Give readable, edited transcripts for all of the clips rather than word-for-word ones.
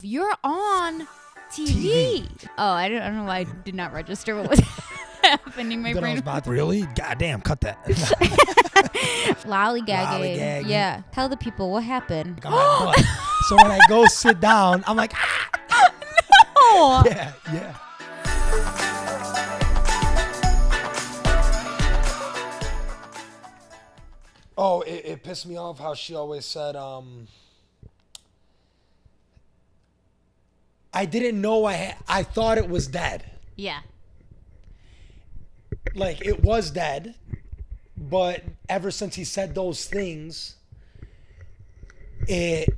You're on TV. Oh, I don't know why I did not register what was happening. My brain. Really? Goddamn, cut that. Lollygagging. Yeah. Tell the people what happened. So when I go sit down, I'm like, ah! No. Yeah. Oh, it pissed me off how she always said, I didn't know I thought it was dead. Yeah. Like, it was dead, but ever since he said those things, it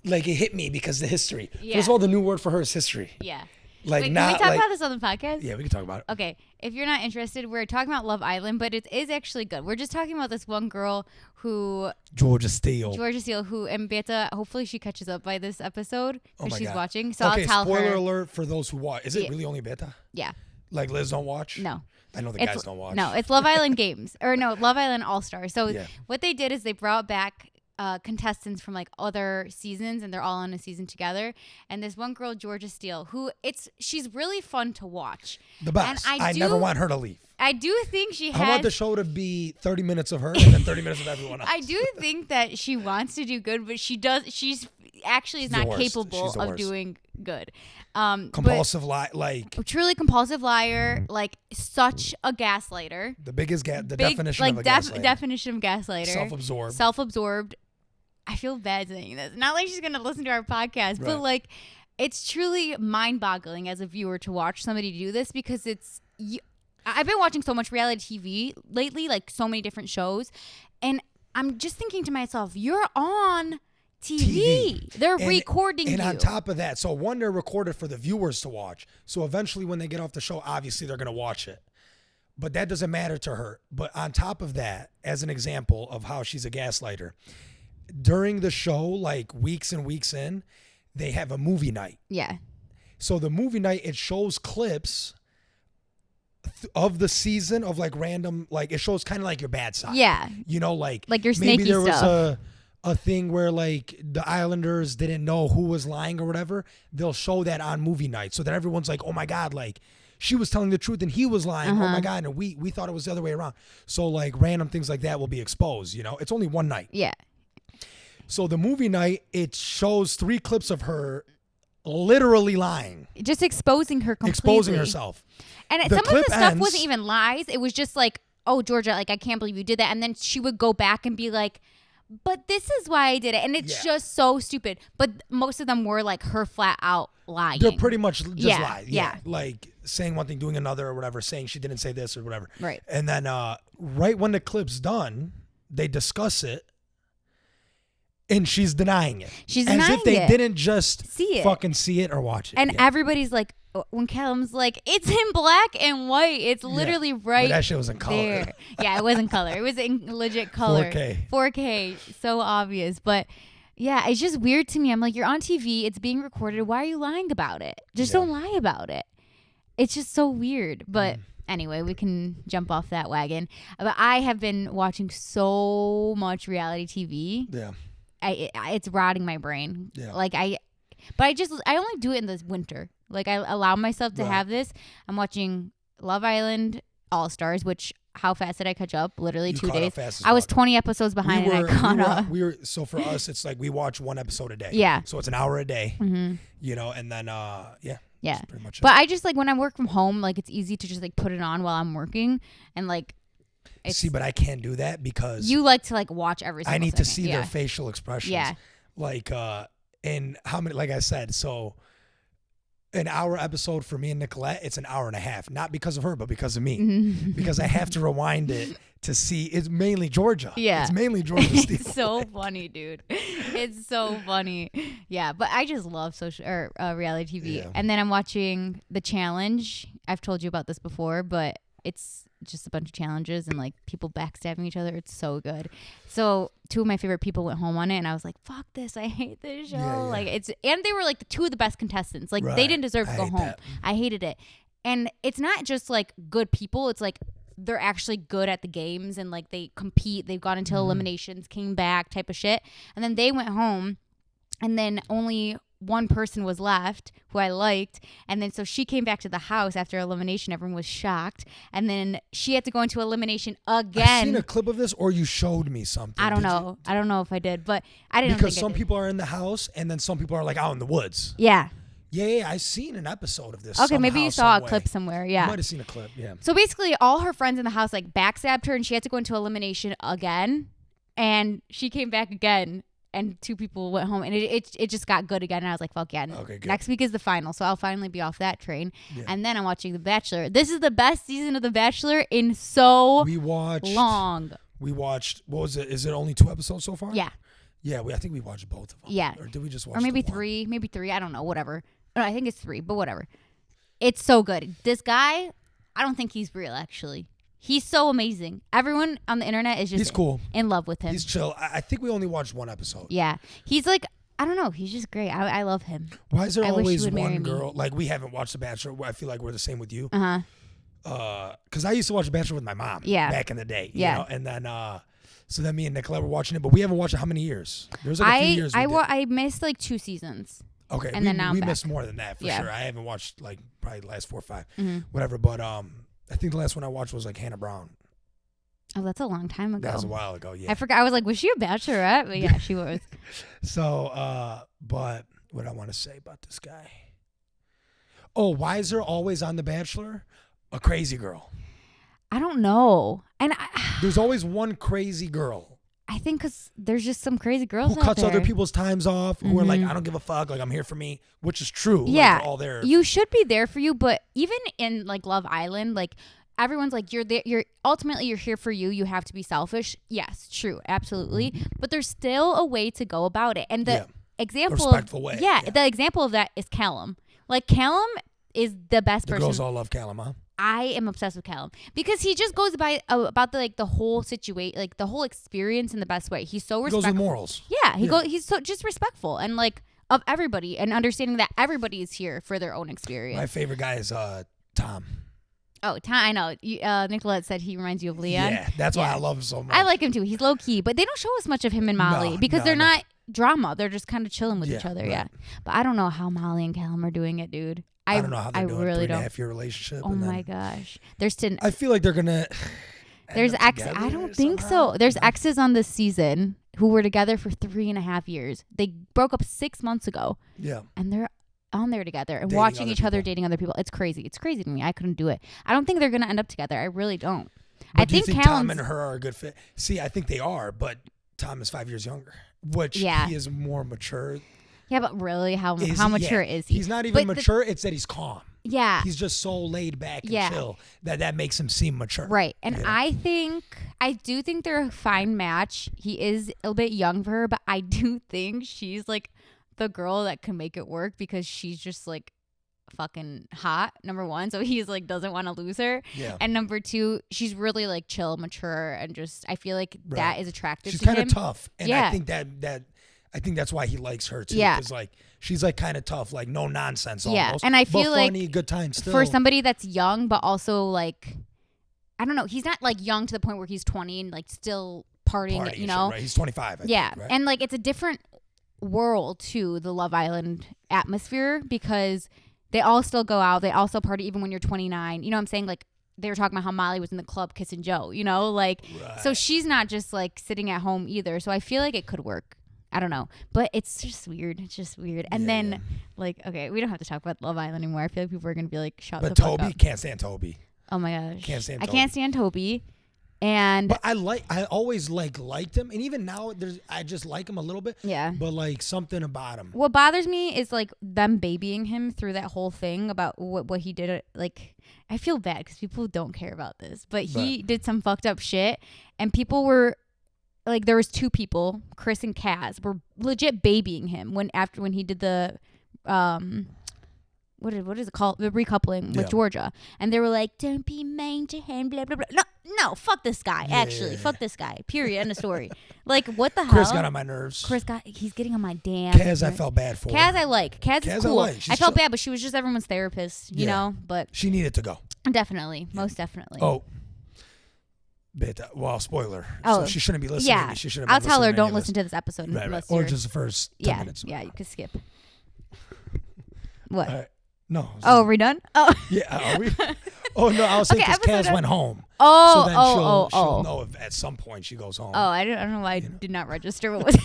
hit me because of the history. Yeah. First of all, the new word for her is history. Yeah. Like, wait, not can we talk like, about this on the podcast? Yeah, we can talk about it. Okay. If you're not interested, we're talking about Love Island, but it is actually good. We're just talking about this one girl who... Georgia Steele, who, and Beta, hopefully she catches up by this episode because she's God. watching. So I'll tell her. Spoiler alert for those who watch. Is it really only Beta? Yeah. Like Liz don't watch? No. I know the guys don't watch. No, it's Love Island Games. Or no, Love Island All-Stars. So Yeah. what they did is they brought back contestants from like other seasons, and they're all on a season together. And this one girl, Georgia Steele, she's really fun to watch. The best. And I never want her to leave. I do think she has. I want the show to be 30 minutes of her and then 30 minutes of everyone else. I do think that she wants to do good, but she's actually is not capable of doing good. Compulsive truly compulsive liar, like such a gaslighter. The biggest definition of a gaslighter. Definition of gaslighter. Self-absorbed. I feel bad saying this. Not like she's gonna listen to our podcast, right. but like it's truly mind-boggling as a viewer to watch somebody do this because I've been watching so much reality TV lately, like so many different shows, and I'm just thinking to myself, you're on TV. They're recording you. And on top of that, so one, they're recorded for the viewers to watch. So eventually when they get off the show, obviously they're going to watch it. But that doesn't matter to her. But on top of that, as an example of how she's a gaslighter, during the show, like weeks and weeks in, they have a movie night. Yeah. So the movie night, it shows clips of the season of like random, like it shows kind of like your bad side. Yeah. You know, like your snaky maybe there stuff. was a thing where like the Islanders didn't know who was lying or whatever. They'll show that on movie night so that everyone's like, oh my God, like she was telling the truth and he was lying. Oh my God. And we thought it was the other way around. So like random things like that will be exposed, you know? It's only one night. Yeah. So the movie night, it shows 3 clips of her literally lying. Just exposing her completely. Exposing herself. And some of the stuff wasn't even lies. It was just like, oh, Georgia, like, I can't believe you did that. And then she would go back and be like, but this is why I did it. And it's just so stupid. But most of them were like her flat out lying. They're pretty much just lies. Yeah. Like saying one thing, doing another or whatever, saying she didn't say this or whatever. Right. And then right when the clip's done, they discuss it. And she's denying it. She's denying it. As if they didn't just fucking see it or watch it. And everybody's like, when Callum's like, it's in black and white. It's literally right but that shit was in color. there. Yeah, it was in color. It was in legit color. 4K. So obvious. But yeah, it's just weird to me. I'm like, you're on TV. It's being recorded. Why are you lying about it? Just don't lie about it. It's just so weird. But anyway, we can jump off that wagon. But I have been watching so much reality TV. Yeah. It's rotting my brain. Yeah. Like I only do it in the winter. Like I allow myself to have this. I'm watching Love Island All-Stars, which how fast did I catch up? Literally 2 days. I was 20 episodes behind and I caught up. So for us, it's like we watch 1 episode a day. Yeah. So it's an hour a day, you know, and then, yeah. Yeah. Pretty much but I just like when I work from home, like it's easy to just like put it on while I'm working and like, see, but I can't do that because you like to like watch every single I need second. to see their facial expressions. Yeah. Like, and how many, like I said, so an hour episode for me and Nicolette, it's an hour and a half, not because of her, but because of me, because I have to rewind it to see. It's mainly Georgia. Yeah. It's mainly Georgia Steele. It's so funny, dude. It's so funny. Yeah. But I just love reality TV. Yeah. And then I'm watching The Challenge. I've told you about this before, but it's just a bunch of challenges and like people backstabbing each other. It's so good. So 2 of my favorite people went home on it and I was like, fuck this. I hate this show. Yeah. Like and they were like the 2 of the best contestants. Like they didn't deserve to go home. That. I hated it. And it's not just like good people. It's like they're actually good at the games and like they compete. They've gone into eliminations, came back type of shit. And then they went home and then only one person was left who I liked. And then so she came back to the house after elimination. Everyone was shocked. And then she had to go into elimination again. I've seen a clip of this, or you showed me something. I don't know. I don't know if I did, but I didn't. Because some people are in the house and then some people are like out in the woods. Yeah. Yeah, I've seen an episode of this. Okay, maybe you saw a clip somewhere. Yeah. I might have seen a clip, yeah. So basically, all her friends in the house like backstabbed her and she had to go into elimination again. And she came back again. And 2 people went home, and it just got good again. And I was like, fuck yeah. Okay, good. Next week is the final, so I'll finally be off that train. Yeah. And then I'm watching The Bachelor. This is the best season of The Bachelor in so long. We watched, what was it? Is it only 2 episodes so far? Yeah. Yeah, I think we watched both of them. Yeah. Or did we just watch Or maybe the 3. Maybe 3. I don't know. Whatever. No, I think it's 3, but whatever. It's so good. This guy, I don't think he's real, actually. He's so amazing. Everyone on the internet is just He's cool. In love with him. He's chill. I think we only watched 1 episode. Yeah. He's like, I don't know. He's just great. I love him. Why is there always one girl? Me. Like, we haven't watched The Bachelor. I feel like we're the same with you. Uh-huh. Because I used to watch The Bachelor with my mom back in the day. Yeah. You know? And then, so then me and Nicolette were watching it, but we haven't watched it how many years? There was like a few years I missed like 2 seasons. Okay. And then now we I'm missed back. more than that for sure. I haven't watched like probably the last 4 or 5, whatever. But I think the last one I watched was like Hannah Brown. Oh, that's a long time ago. That was a while ago, yeah. I forgot. I was like, was she a bachelorette? But yeah, she was. So, but what I want to say about this guy. Oh, why is there always on The Bachelor a crazy girl? I don't know. And there's always one crazy girl. I think because there's just some crazy girls who out cuts there. other people's times off, who are like, I don't give a fuck, like I'm here for me, which is true. Yeah, like, all there. You should be there for you, but even in like Love Island, like everyone's like, you're there. You're ultimately you're here for you. You have to be selfish. Yes, true, absolutely. But there's still a way to go about it, and the example, respectful way. Yeah, the example of that is Callum. Like Callum is the best person. The girls all love Callum, huh? I am obsessed with Callum because he just goes by about the whole situation, like the whole experience in the best way. He's so respectful. He goes with morals. Yeah, he's so just respectful and like of everybody and understanding that everybody is here for their own experience. My favorite guy is Tom. Oh, Tom, I know. Nicolette said he reminds you of Leon. Yeah, that's why I love him so much. I like him too. He's low key, but they don't show us much of him and Molly because they're not drama. They're just kind of chilling with each other. Right. Yeah, but I don't know how Molly and Callum are doing it, dude. I don't know how they're doing really 3.5-year relationship. Oh my gosh. I feel like they're gonna. There's I don't think so. There's exes on this season who were together for 3.5 years. They broke up 6 months ago. Yeah. And they're on there together and dating watching each other dating other people. It's crazy. It's crazy to me. I couldn't do it. I don't think they're gonna end up together. I really don't. But do you think Tom and her are a good fit? See, I think they are, but Tom is 5 years younger, which he is more mature. Yeah, but really, how mature is he? He's not even mature. It's that he's calm. Yeah. He's just so laid back and chill that makes him seem mature. Right. And I do think they're a fine match. He is a little bit young for her, but I do think she's like the girl that can make it work because she's just like fucking hot, number one. So he's like doesn't want to lose her. Yeah. And number two, she's really like chill, mature, and just I feel like that is attractive to him. She's kind of tough. And I think that's why he likes her too. Yeah. Because like she's like kind of tough, like no nonsense almost. And I feel like funny, good time still. For somebody that's young, but also like, I don't know, he's not like young to the point where he's 20 and like still partying you know? Right. He's 25. I think, right? And like it's a different world to the Love Island atmosphere because they all still go out. They all still party even when you're 29. You know what I'm saying? Like they were talking about how Molly was in the club kissing Joe, you know? Like, so she's not just like sitting at home either. So I feel like it could work. I don't know, but it's just weird. It's just weird. And then, like, okay, we don't have to talk about Love Island anymore. I feel like people are gonna be like, "Shut the fuck up." But Toby can't stand Toby. Oh my gosh, can't stand. I can't stand Toby. And but I always liked him, and even now I just like him a little bit. Yeah. But like something about him. What bothers me is like them babying him through that whole thing about what he did. Like I feel bad because people don't care about this, but he did some fucked up shit, and people were. Like there was 2 people, Chris and Kaz, were legit babying him when he did the what is it called, the recoupling with Georgia, and they were like, "Don't be mean to him," blah blah blah. No, fuck this guy. Fuck this guy. Period. End of story. Like what the hell? Chris got on my nerves. He's getting on my damn. Kaz, I felt bad for. Kaz, I like. Kaz is cool. I felt bad, but she was just everyone's therapist, you know. But she needed to go. Definitely, most definitely. Oh. Well, spoiler. Oh, so she shouldn't be listening. Yeah, I'll tell her don't listen to this episode. Right. Or just the first 10 minutes. Yeah, you can skip. What? No. Oh, we're done? Oh. Yeah, are we? Oh, no, I was saying because Kaz went home. Oh, so then she'll know if at some point she goes home. Oh, I don't know why I did not register what was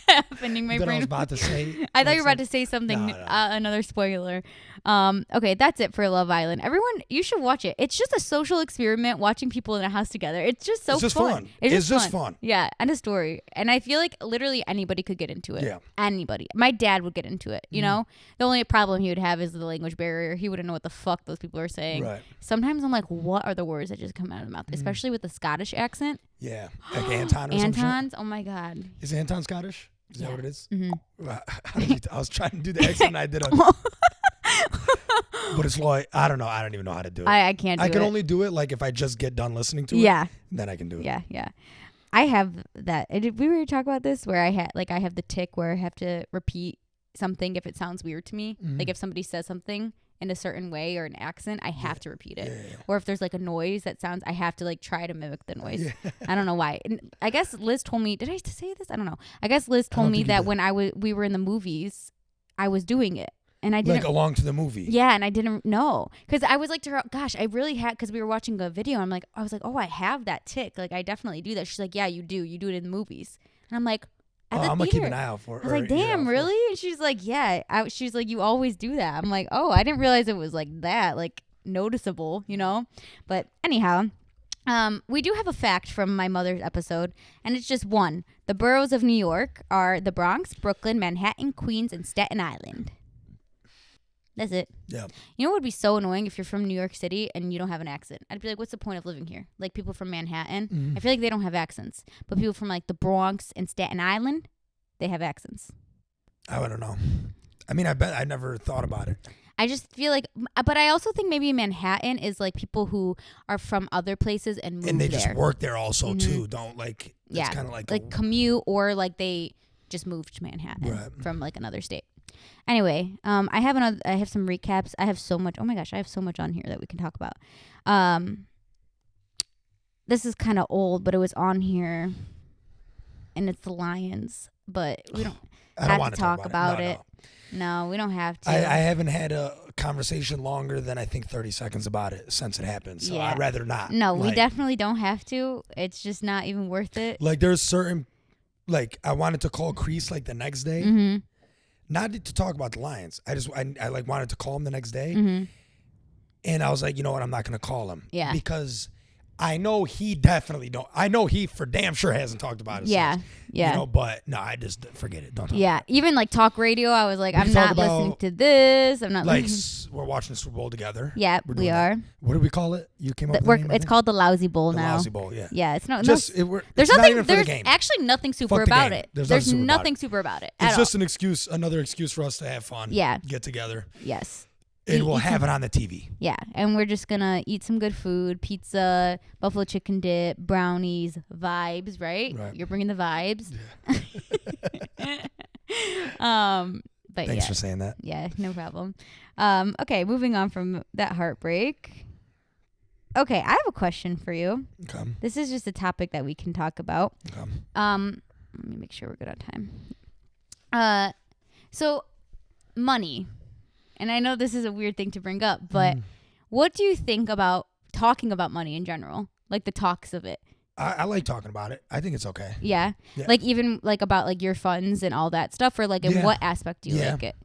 happening. My brain. I was about to say. I thought you were about to say something, No. another spoiler. Okay, that's it for Love Island. Everyone, you should watch it. It's just a social experiment watching people in a house together. It's just so fun. It's just fun. Yeah, and a story. And I feel like literally anybody could get into it. Yeah. Anybody. My dad would get into it, you know? The only problem he would have is the language barrier. He wouldn't know what the fuck those people are saying. Right. Sometimes I'm like, what are the words that just come out of the mouth? Especially with the Scottish accent. Yeah. Like Anton or something. Anton's? Oh my God. Is Anton Scottish? Is that what it is? Mm-hmm. I was trying to do the accent and I did. But it's like, I don't know. I don't even know how to do it. I can't do it. I can only do it like if I just get done listening to it. Yeah. Then I can do it. Yeah. I have that. Did we already talk about this? Where I have the tick where I have to repeat something if it sounds weird to me. Like if somebody says something in a certain way or an accent, I have to repeat it. Yeah. Or if there's like a noise that sounds, I have to like try to mimic the noise. Yeah. I don't know why. And I guess Liz told me, did I say this? I don't know. I guess Liz told me that when we were in the movies, I was doing it. And I didn't. Like along to the movie. Yeah, and I didn't know. Because I was like to her, gosh, I really had, because we were watching a video. I was like, oh, I have that tick. Like, I definitely do that. She's like, yeah, you do. You do it in the movies. And I'm like, at the I'm going to keep an eye out for it. I was like, damn, really? And she's like, yeah. She's like, you always do that. I'm like, oh, I didn't realize it was like that, like noticeable, you know? But anyhow, we do have a fact from my mother's episode, and it's just one. The boroughs of New York are the Bronx, Brooklyn, Manhattan, Queens, and Staten Island. That's it. Yeah. You know what would be so annoying if you're from New York City and you don't have an accent? I'd be like, what's the point of living here? Like people from Manhattan, I feel like they don't have accents. But people from like the Bronx and Staten Island, they have accents. I don't know. I mean, I bet I never thought about it. I just feel like, but I also think maybe Manhattan is like people who are from other places and move there. And they just work there also too. Don't like, it's kind of like commute or like they just moved to Manhattan from like another state. Anyway, I have some recaps. I have so much. Oh my gosh, I have so much on here that we can talk about. This is kind of old, but it was on here, and it's the Lions. But we don't have to talk about it. No, we don't have to. I haven't had a conversation longer than I think 30 seconds about it since it happened. So I'd rather not. No, we definitely don't have to. It's just not even worth it. Like there's certain, like I wanted to call Crease like the next day. Not to talk about the Lions. I like wanted to call him the next day. And I was like, you know what? I'm not going to call him. Yeah. Because I know he definitely don't. I know he for damn sure hasn't talked about it. Yeah. Since, you know, but no, I just forget it. Don't talk about it. Even like talk radio, I was like, I'm not listening to this. I'm not like we're watching the Super Bowl together. Yeah, we are. What do we call it? You came up with the name? It's called the Lousy Bowl now. The Lousy Bowl, yeah. Yeah, it's not. Just there's nothing. There's actually nothing super about it. There's nothing super about it. It's just an excuse, another excuse for us to have fun. Yeah. Get together. Yes. And we'll have it on the TV. Yeah, and we're just going to eat some good food, pizza, buffalo chicken dip, brownies, vibes, right? You're bringing the vibes. Yeah. But Thanks for saying that. Yeah, no problem. Okay, moving on from that heartbreak. Okay, I have a question for you. Okay. This is just a topic that we can talk about. Okay. Let me make sure we're good on time. So, money. And I know this is a weird thing to bring up, but what do you think about talking about money in general? Like the talks of it. I like talking about it. I think it's okay. Yeah. Like even like about like your funds and all that stuff, or like in what aspect do you like it?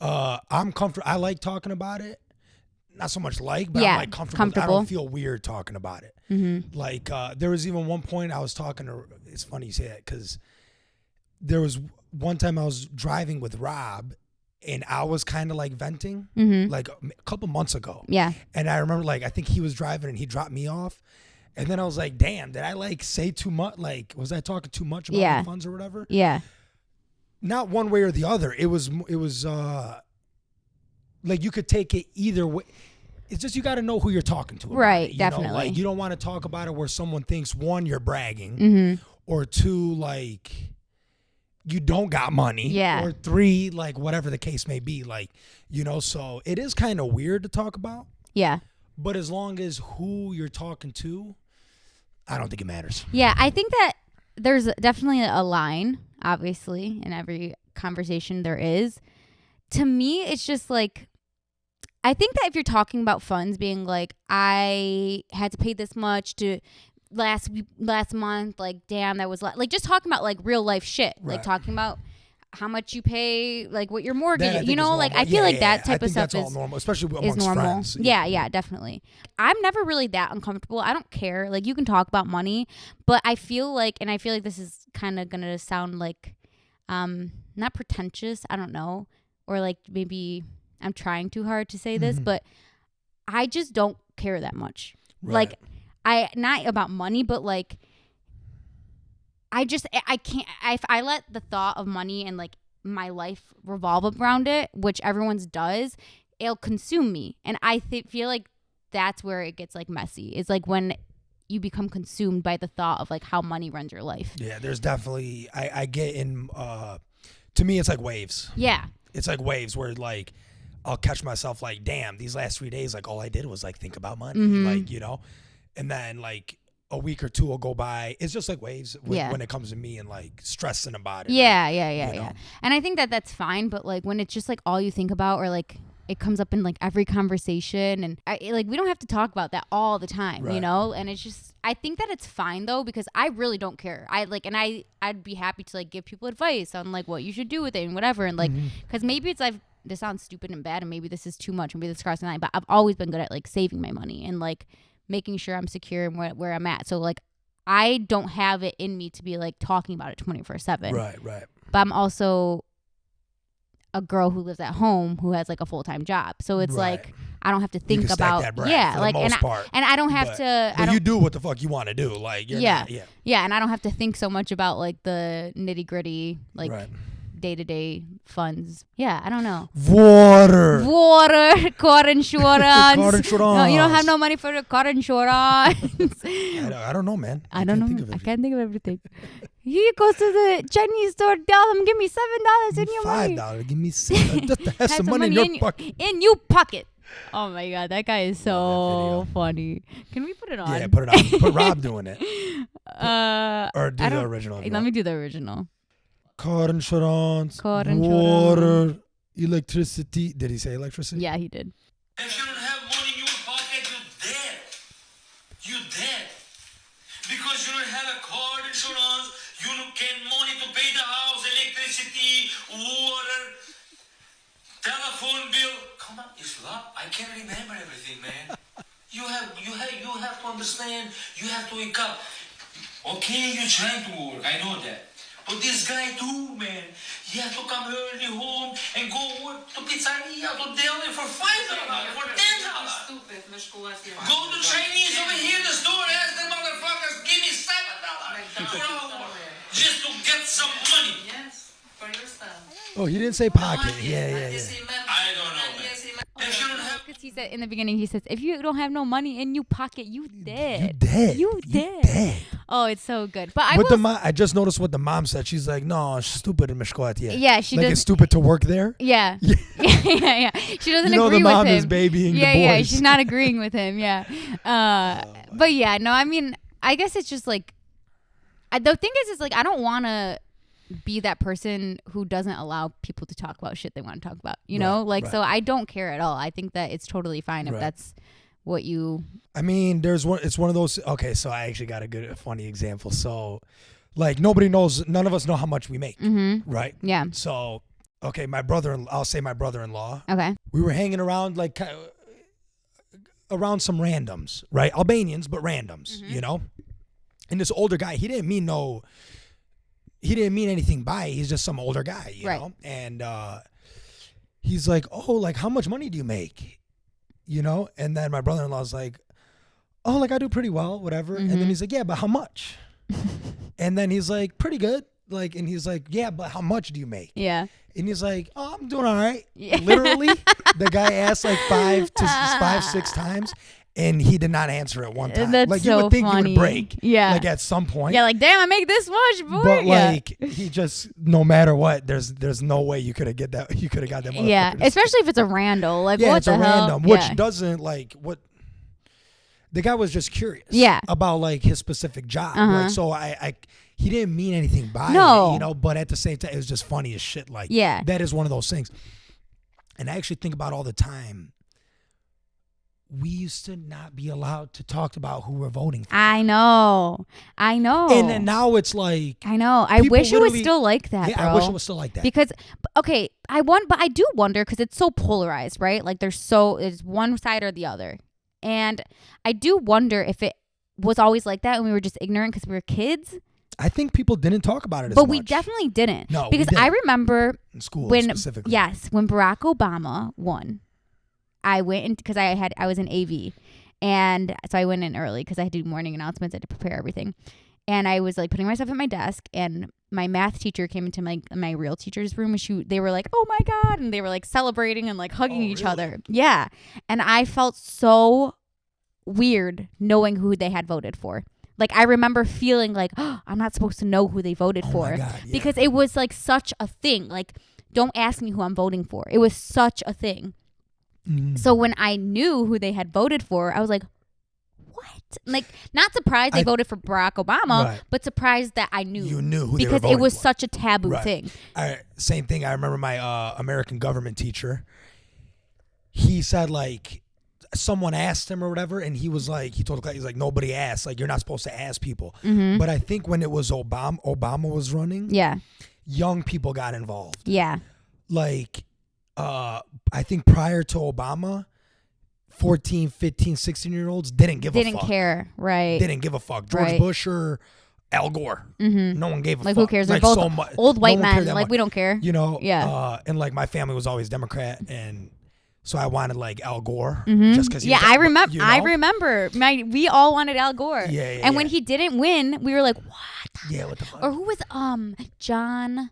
I'm comfortable. I like talking about it. Not so much like, but I'm like comfortable. I don't feel weird talking about it. Like there was even one point I was talking to, it's funny you say that because there was one time I was driving with Rob and I was kind of like venting like a couple months ago. Yeah. And I remember like, I think he was driving and he dropped me off. And then I was like, damn, did I like say too much? Like, was I talking too much about my funds or whatever? Yeah. Not one way or the other. It was like you could take it either way. It's just you got to know who you're talking to. Right, definitely. Know? Like you don't want to talk about it where someone thinks, one, you're bragging, or two, like you don't got money, or three, like whatever the case may be. Like, you know, so it is kind of weird to talk about. Yeah. But as long as who you're talking to, I don't think it matters. Yeah, I think that there's definitely a line, obviously, in every conversation there is. To me, it's just like I think that if you're talking about funds being like, I had to pay this much to last month, like, damn, that was like just talking about like real life shit, like talking about how much you pay, like what your mortgage, you know, like I feel like that type of stuff that's all normal, especially amongst friends. Yeah, definitely. I'm never really that uncomfortable. I don't care. Like you can talk about money, but I feel like this is kind of gonna sound like, not pretentious. I don't know, or like maybe I'm trying too hard to say this, but I just don't care that much. Like not about money, but like. I can't, if I let the thought of money and like my life revolve around it, which everyone's does, it'll consume me. And I feel like that's where it gets like messy. It's like when you become consumed by the thought of like how money runs your life. Yeah, there's definitely, I get in, to me, it's like waves. Yeah. It's like waves where like, I'll catch myself like, damn, these last 3 days, like all I did was like think about money, like, you know, and then like, a week or two will go by. It's just like waves when it comes to me and like stressing about it. Yeah. And I think that that's fine, but like when it's just like all you think about, or like it comes up in like every conversation, and like we don't have to talk about that all the time, you know. And it's just, I think that it's fine though, because I really don't care. I'd be happy to like give people advice on like what you should do with it and whatever, and like because maybe it's like, this sounds stupid and bad, and maybe this is too much, maybe this is crossing the line, but I've always been good at like saving my money and like making sure I'm secure and where I'm at. So like I don't have it in me to be like talking about it 24/7. Right. But I'm also a girl who lives at home who has like a full-time job. So it's like I don't have to think about that bread for like the most part. And I don't have to but you do what the fuck you want to do. Like you're not, and I don't have to think so much about like the nitty-gritty like day-to-day funds. Yeah, I don't know. Water, car insurance. No, you don't have no money for the car insurance. I don't know, man. I don't know. I can't think of everything. He goes to the Chinese store, tell him, give me $7 in your money. $5, give me $7. Just to have some money in your pocket. In your pocket. Oh my God, that guy is so funny. Can we put it on? Yeah, put it on. Put Rob doing it. Or do the original. Let me do the original. Car insurance, water, electricity. Did he say electricity? Yeah, he did. If you don't have money in your pocket, you're dead. You're dead. Because you don't have a car insurance, you don't get money to pay the house, electricity, water, telephone bill. Come on, it's a lot. I can't remember everything, man. You have to understand. You have to wake up. Okay, you're trying to work. I know that. But this guy too, man, he has to come early home and go work to pizzeria, to deli for $5, for $10. Go to Chinese over here in the store, ask the motherfuckers, give me $7 per hour just to get some money. Yes, for yourself. Oh, he didn't say pocket. Yeah. I don't know, man. If you don't have, because he said in the beginning, he says, if you don't have no money in your pocket, you dead. You dead. Oh, it's so good. But I just noticed what the mom said. She's like, no, she's stupid in Mishkoat. Yeah, she like does. It's stupid to work there. Yeah. She doesn't agree with him. The mom is babying the boys. Yeah, she's not agreeing with him. Yeah. But yeah, no, I mean, I guess it's just like, the thing is like, I don't want to be that person who doesn't allow people to talk about shit they want to talk about, you know? So I don't care at all. I think that it's totally fine if that's what you... I mean, it's one of those... Okay, so I actually got a funny example. So, like, none of us know how much we make, right? Yeah. So, okay, I'll say my brother-in-law. Okay. We were hanging around, like, around some randoms, right? Albanians, but randoms, you know? And this older guy, he didn't mean anything by it. He's just some older guy, you know? And he's like, oh, like, how much money do you make? You know? And then my brother-in-law's like, oh, like, I do pretty well, whatever. And then he's like, yeah, but how much? And then he's like, pretty good. Like, and he's like, yeah, but how much do you make? Yeah. And he's like, oh, I'm doing all right. Yeah. Literally, the guy asked like 6 times. And he did not answer it one time. That's like so you would think funny. he would break. Yeah. Like at some point. Yeah, like damn, I make this much, boy. But like he just no matter what, there's no way you could have got that motherfucker. Yeah. Especially if it's a rando. Like yeah, what it's the a hell? random. Which doesn't like what the guy was just curious about like his specific job. Like so he didn't mean anything by it, you know, but at the same time it was just funny as shit. Like that is one of those things. And I actually think about all the time. we used to not be allowed to talk about who we're voting for. I know. And then now it's like, I know. I wish it was still like that, bro. I wish it was still like that. Because, okay, but I do wonder, because it's so polarized, right? Like it's one side or the other. And I do wonder if it was always like that and we were just ignorant because we were kids. I think people didn't talk about it as much. But we definitely didn't. No, because I remember in school specifically. Yes, when Barack Obama won, I went in because I was in AV, and so I went in early because I had to do morning announcements. I had to prepare everything, and I was like putting myself at my desk, and my math teacher came into my real teacher's room, and they were like, "Oh my God," and they were like celebrating and like hugging each other. Yeah, and I felt so weird knowing who they had voted for. Like, I remember feeling like, oh, I'm not supposed to know who they voted for. My God, yeah. Because it was like such a thing. Like, don't ask me who I'm voting for. It was such a thing. So when I knew who they had voted for, I was like, what? Like, not surprised they voted for Barack Obama, but surprised that I knew. You knew who they were because voting it was for. such a taboo thing. Same thing. I remember my American government teacher. He said, like, someone asked him or whatever, and he told the class, he's like, nobody asked. Like, you're not supposed to ask people. But I think when it was Obama was running, young people got involved. Yeah. Like, I think prior to Obama, 14, 15, 16-year-olds didn't give a fuck. Didn't care, right. Didn't give a fuck. George Bush or Al Gore. No one gave a fuck. Like, who cares? They're both old white men. Like, we don't care. You know? Yeah. And, like, my family was always Democrat, and so I wanted, like, Al Gore. Just because I remember. You know? I remember. We all wanted Al Gore. Yeah. And when he didn't win, we were like, what? Yeah, what the fuck? Or who was John,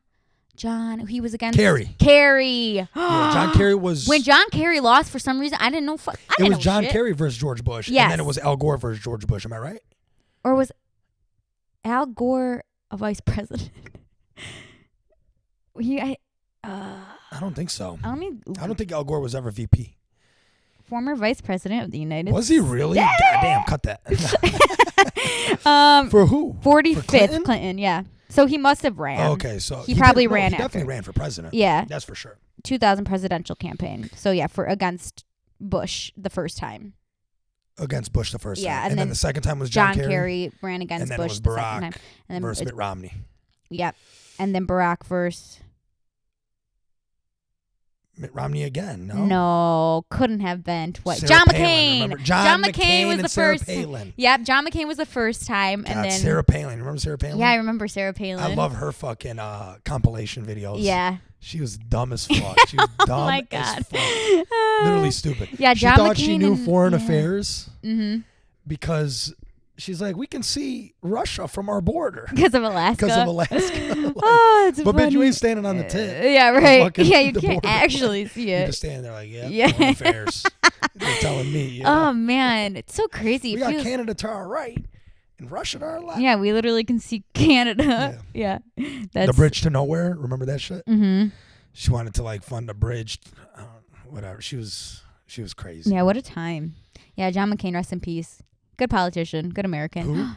he was against Kerry. Yeah, John Kerry was... When John Kerry lost, for some reason, I didn't know. It was John Kerry versus George Bush. Yes. And then it was Al Gore versus George Bush. Am I right? Or was Al Gore a vice president? I don't think so. I don't think Al Gore was ever VP. Former vice president of the United States. Was he really? Yeah. Goddamn, cut that. For who? 45th Clinton, yeah. So he must have ran. Okay, so he probably ran. He definitely ran for president. Yeah, that's for sure. 2000 presidential campaign. So yeah, against Bush the first time. Against Bush the first time. Yeah, and then the second time was John Kerry ran against and then Bush it was the Barack second time. And then versus Mitt Romney. Yep, and then Barack versus Mitt Romney again. No, couldn't have been twice. Sarah John Palin, McCain. John McCain was the Sarah first. Palin. Yep, John McCain was the first time, and then Sarah Palin. Remember Sarah Palin? Yeah, I remember Sarah Palin. I love her fucking compilation videos. Yeah, she was dumb as fuck. She was dumb oh my God. as fuck. Literally stupid. Yeah, she John thought McCain she knew foreign affairs because she's like, we can see Russia from our border. Because of Alaska. Like, it's but funny. bitch, you ain't standing on the tip. Yeah, right. Yeah, you can't actually see it. You're just standing there like, foreign affairs. You're telling me. You know? Oh, man. It's so crazy. We got Canada to our right and Russia to our left. Yeah, we literally can see Canada. Yeah. The bridge to nowhere. Remember that shit? Mm-hmm. She wanted to, like, fund a bridge. Whatever. She was crazy. Yeah, what a time. Yeah, John McCain, rest in peace. Good politician. Good American. Who?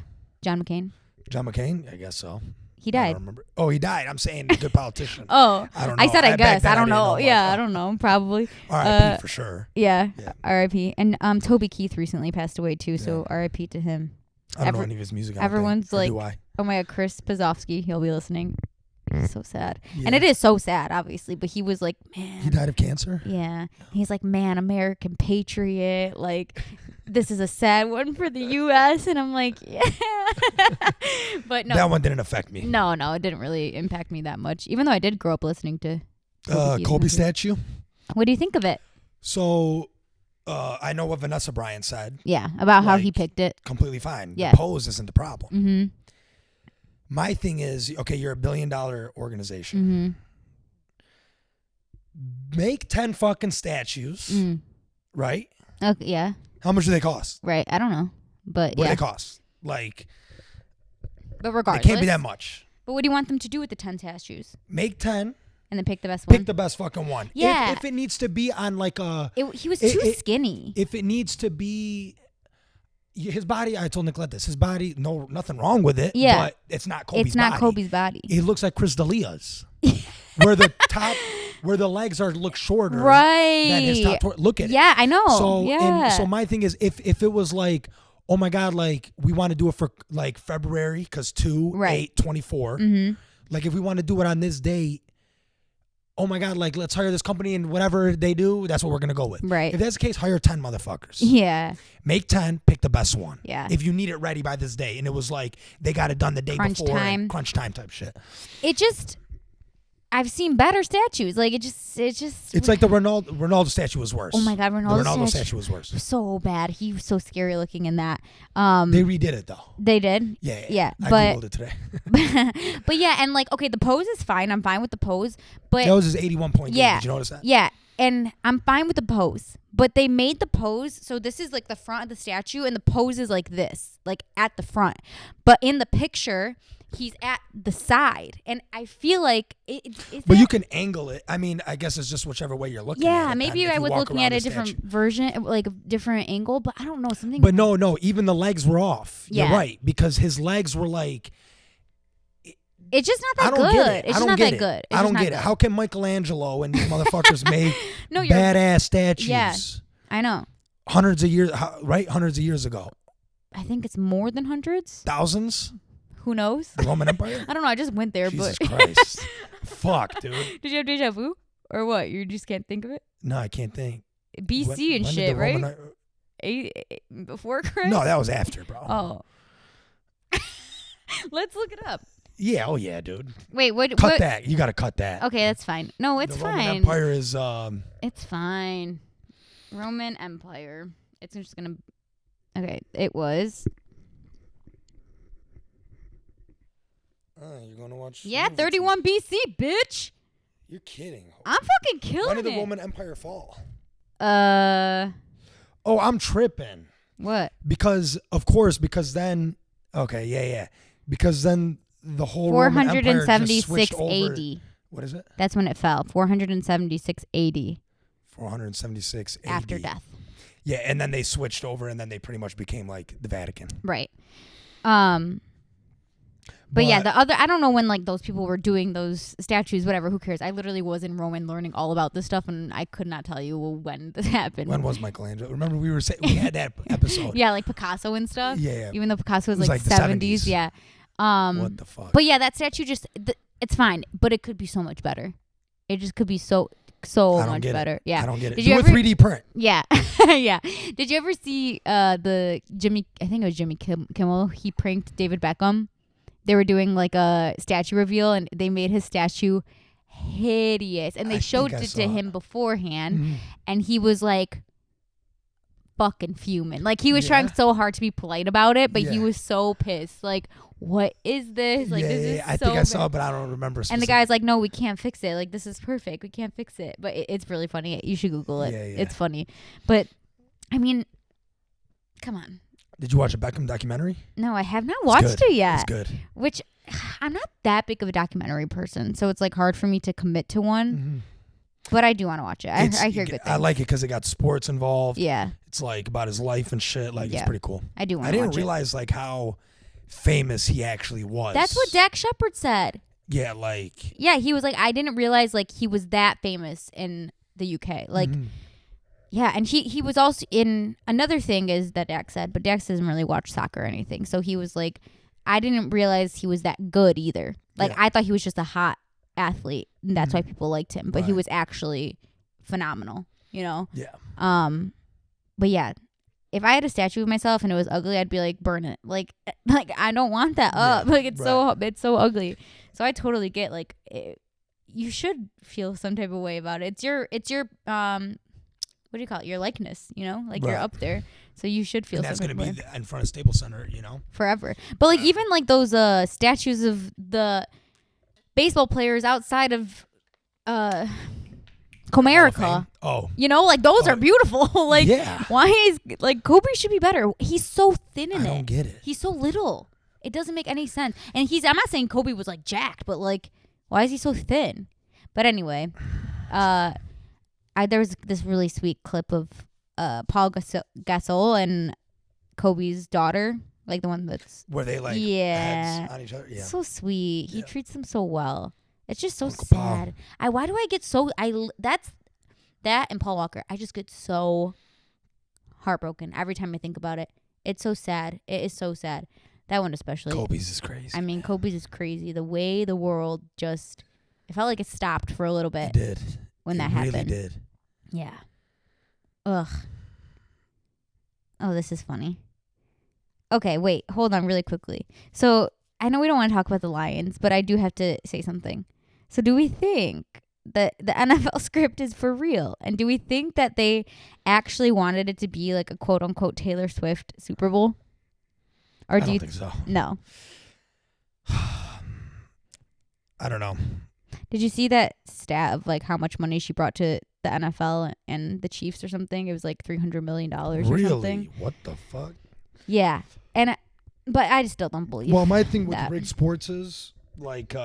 John McCain. John McCain? I guess so. He died. I don't remember. Oh, he died. I'm saying good politician. Oh. I don't know. I said I guess. I don't know. Yeah, I don't know. Probably. R.I.P. for sure. Yeah. R.I.P. And Toby Keith recently passed away too, so R.I.P. to him. I don't know any of his music. Everyone's like, oh my God, Chris Pazofsky. He'll be listening. So sad. Yeah. And it is so sad, obviously, but he was like, man. He died of cancer? Yeah. He's like, man, American patriot. Like, this is a sad one for the U.S. And I'm like, yeah. But no. That one didn't affect me. No, it didn't really impact me that much, even though I did grow up listening to Kobe statue. What do you think of it? So, I know what Vanessa Bryant said. Yeah, about how he picked it. Completely fine. Yeah. The pose isn't the problem. Mm-hmm. My thing is, okay, you're $1 billion organization. Mm-hmm. Make 10 fucking statues, right? Okay, yeah. How much do they cost? Right, I don't know, but what do they cost? Like, but regardless, it can't be that much. But what do you want them to do with the 10 statues? Make 10. And then pick the best one? Pick the best fucking one. Yeah. If it needs to be on like a... He was too skinny. If it needs to be... His body, I told Nicolette this. His body, nothing wrong with it. Yeah. But it's not Kobe's body. It's not Kobe's body. It looks like Chris D'Elia's. Where the top where the legs look shorter. Right. Than his top look at it. Yeah, I know. So, yeah. so my thing is, if it was like, oh my God, like we want to do it for like February because 2/8/24. Mm-hmm. Like if we want to do it on this date, oh my God, like let's hire this company and whatever they do, that's what we're gonna go with. Right. If that's the case, hire 10 motherfuckers. Yeah. Make 10, pick the best one. Yeah. If you need it ready by this day, and it was like they got it done the day Crunch before, time. Crunch time type shit. It just, I've seen better statues. Like it just. It's like the Ronaldo statue was worse. Oh my God, the Ronaldo statue statue was worse. So bad. He was so scary looking in that. They redid it though. They did. Yeah. I but googled it today. but yeah, and like okay, the pose is fine. I'm fine with the pose. But that was his 81 point game. Yeah. Did you notice that? Yeah, and I'm fine with the pose. But they made the pose so this is like the front of the statue, and the pose is like this, like at the front. But in the picture, he's at the side, and I feel like but you can angle it. I mean, I guess it's just whichever way you're looking at it. Yeah, maybe I was looking at a different version, like a different angle, but I don't know something. But no, even the legs were off. Yeah. You're right, because his legs were like. It's just not that good. It's just not that good. I don't get it. How can Michelangelo and these motherfuckers make No, you're badass statues? Yeah, I know. Hundreds of years, right? Hundreds of years ago. I think it's more than hundreds. Thousands? Who knows? The Roman Empire? I don't know. I just went there, Jesus but Christ. Fuck, dude. Did you have deja vu? Or what? You just can't think of it? No, I can't think. BC and when shit, right? Before Christ? No, that was after, bro. Oh. Let's look it up. Yeah, oh yeah, dude. Wait, what? Cut that. You got to cut that. Okay, that's fine. No, it's the fine. Roman Empire is It's fine. Roman Empire. It's just gonna. Okay, it was. You're gonna watch. Yeah, 31 BC, bitch. You're kidding. I'm fucking killing it. When did the Roman Empire fall? Oh, I'm tripping. What? Because then. Okay, yeah. Because then the whole 476 over, AD. What is it? That's when it fell. 476 AD. 476 AD. After death. Yeah, and then they switched over, and then they pretty much became like the Vatican. Right. But yeah, the other, I don't know when like those people were doing those statues, whatever, who cares? I literally was in Roman learning all about this stuff, and I could not tell you when this happened. When was Michelangelo? Remember we had that episode. Yeah, like Picasso and stuff. Yeah. Even though Picasso was like the 70s. Yeah. What the fuck? But yeah, that statue it's fine, but it could be so much better. It just could be so much better. Yeah. I don't get it. Did Do you a ever 3D print. Yeah. Yeah. Did you ever see the I think it was Jimmy Kimmel, he pranked David Beckham. They were doing like a statue reveal, and they made his statue hideous, and they showed it to him beforehand, and he was like fucking fuming. Like he was trying so hard to be polite about it, but he was so pissed. Like, what is this? Like, this is I think I saw it, but I don't remember. And the guy's like, no, we can't fix it. Like, this is perfect. We can't fix it. But it's really funny. You should Google it. Yeah. It's funny. But I mean, come on. Did you watch a Beckham documentary? No, I have not watched it yet. It's good. Which I'm not that big of a documentary person, so it's like hard for me to commit to one. Mm-hmm. But I do want to watch it. I hear good things. I like it because it got sports involved. Yeah. It's like about his life and shit. Like it's pretty cool. I do want to watch it. I didn't realize like how famous he actually was. That's what Dak Shepard said. Yeah, like. Yeah, he was like, I didn't realize like he was that famous in the UK. Like. Mm-hmm. Yeah, and he was also in another thing is that Dax said, but Dax doesn't really watch soccer or anything. So he was like, I didn't realize he was that good either. Like I thought he was just a hot athlete, and that's why people liked him. But he was actually phenomenal, you know? Yeah. But yeah, if I had a statue of myself and it was ugly, I'd be like, burn it. Like I don't want that up. Like it's so ugly. So I totally get like you should feel some type of way about it. It's your what do you call it? Your likeness, you know? Like you're up there. So you should feel something. And that's going to be in front of Staples Center, you know? Forever. But like even like those statues of the baseball players outside of Comerica. Oh. You know, like those are beautiful. Like yeah. Why is like Kobe should be better. He's so thin in it. I don't get it. He's so little. It doesn't make any sense. And I'm not saying Kobe was like jacked, but like why is he so thin? But anyway, there was this really sweet clip of Paul Gasol and Kobe's daughter, like the one that's where they like heads on each other. Yeah, so sweet. He treats them so well. It's just so sad. Why do I get so that and Paul Walker. I just get so heartbroken every time I think about it. It's so sad. It is so sad. That one especially. Kobe's is crazy. I mean, Kobe's is crazy. The way the world just, it felt like it stopped for a little bit. It did. When that happened. It really did. Yeah. Ugh. Oh, this is funny. Okay, wait. Hold on really quickly. So, I know we don't want to talk about the Lions, but I do have to say something. So, do we think that the NFL script is for real? And do we think that they actually wanted it to be like a quote-unquote Taylor Swift Super Bowl? Or I don't think so. No. I don't know. Did you see that stat of like how much money she brought to the NFL and the Chiefs or something? It was like $300 million or something. Really? What the fuck? Yeah. But I just still don't believe Well, my thing with that. rigged sports is like,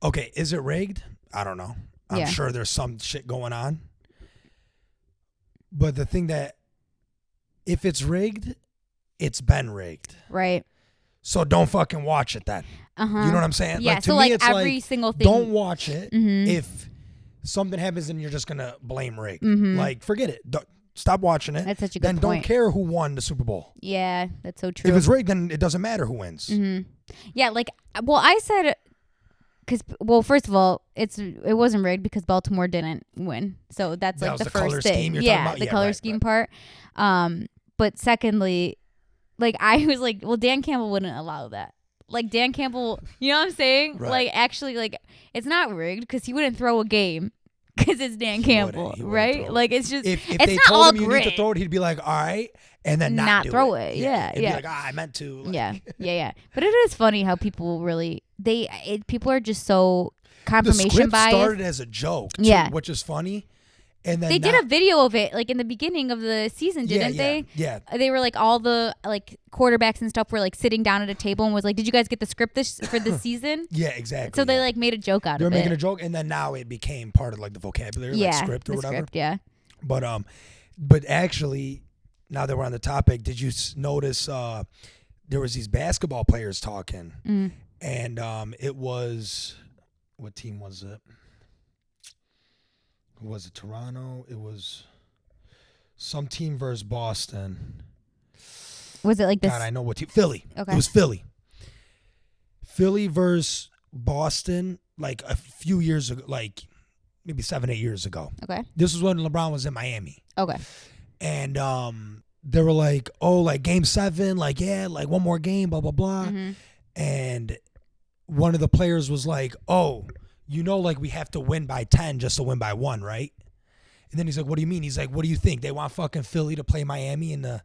okay, is it rigged? I don't know. I'm sure there's some shit going on. But the thing that, if it's rigged, it's been rigged. Right. So don't fucking watch it then. Uh-huh. You know what I'm saying? Yeah, like, to so me, like it's every like, single thing. Don't watch it Mm-hmm. if something happens and you're just going to blame rigged. Mm-hmm. Like, forget it. Stop watching it. That's such a good then point. Don't care who won the Super Bowl. Yeah, that's so true. If it's rigged, then it doesn't matter who wins. Mm-hmm. Yeah, like, well, I said, first of all, it wasn't rigged because Baltimore didn't win. So that's like the first thing. Yeah, the color scheme part. But secondly, like I was like, well, Dan Campbell wouldn't allow that. Like Dan Campbell, you know what I'm saying? Right. Like actually, like it's not rigged because he wouldn't throw a game because it's Dan Campbell, right? Like it's just if it's they not told all him you need to throw it, he'd be like, all right, and then not throw it. it. Yeah, He'd be like, I meant to. Like, yeah. But it is funny how people really people are just so confirmation the script bias. started as a joke, too, which is funny. And then they did a video of it like in the beginning of the season, didn't they? Yeah. They were like all the like quarterbacks and stuff were like sitting down at a table and was like, "Did you guys get the script for this season?" Yeah, exactly. So they like made a joke out of it. They were making a joke, and then now it became part of like the vocabulary, like script or whatever. Script, yeah. But actually, now that we're on the topic, did you notice there was these basketball players talking, and it was, what team was it? Was it Toronto? It was some team versus Boston. Was it like this? God, I know what team. Philly. Okay. It was Philly. Philly versus Boston, like a few years ago, like maybe 7-8 years ago. Okay. This was when LeBron was in Miami. Okay. And they were like, oh, like game 7, like, yeah, like one more game, blah, blah, blah. Mm-hmm. And one of the players was like, oh, you know, like we have to win by 10 just to win by 1, right? And then he's like, what do you mean? He's like, what do you think? They want fucking Philly to play Miami in the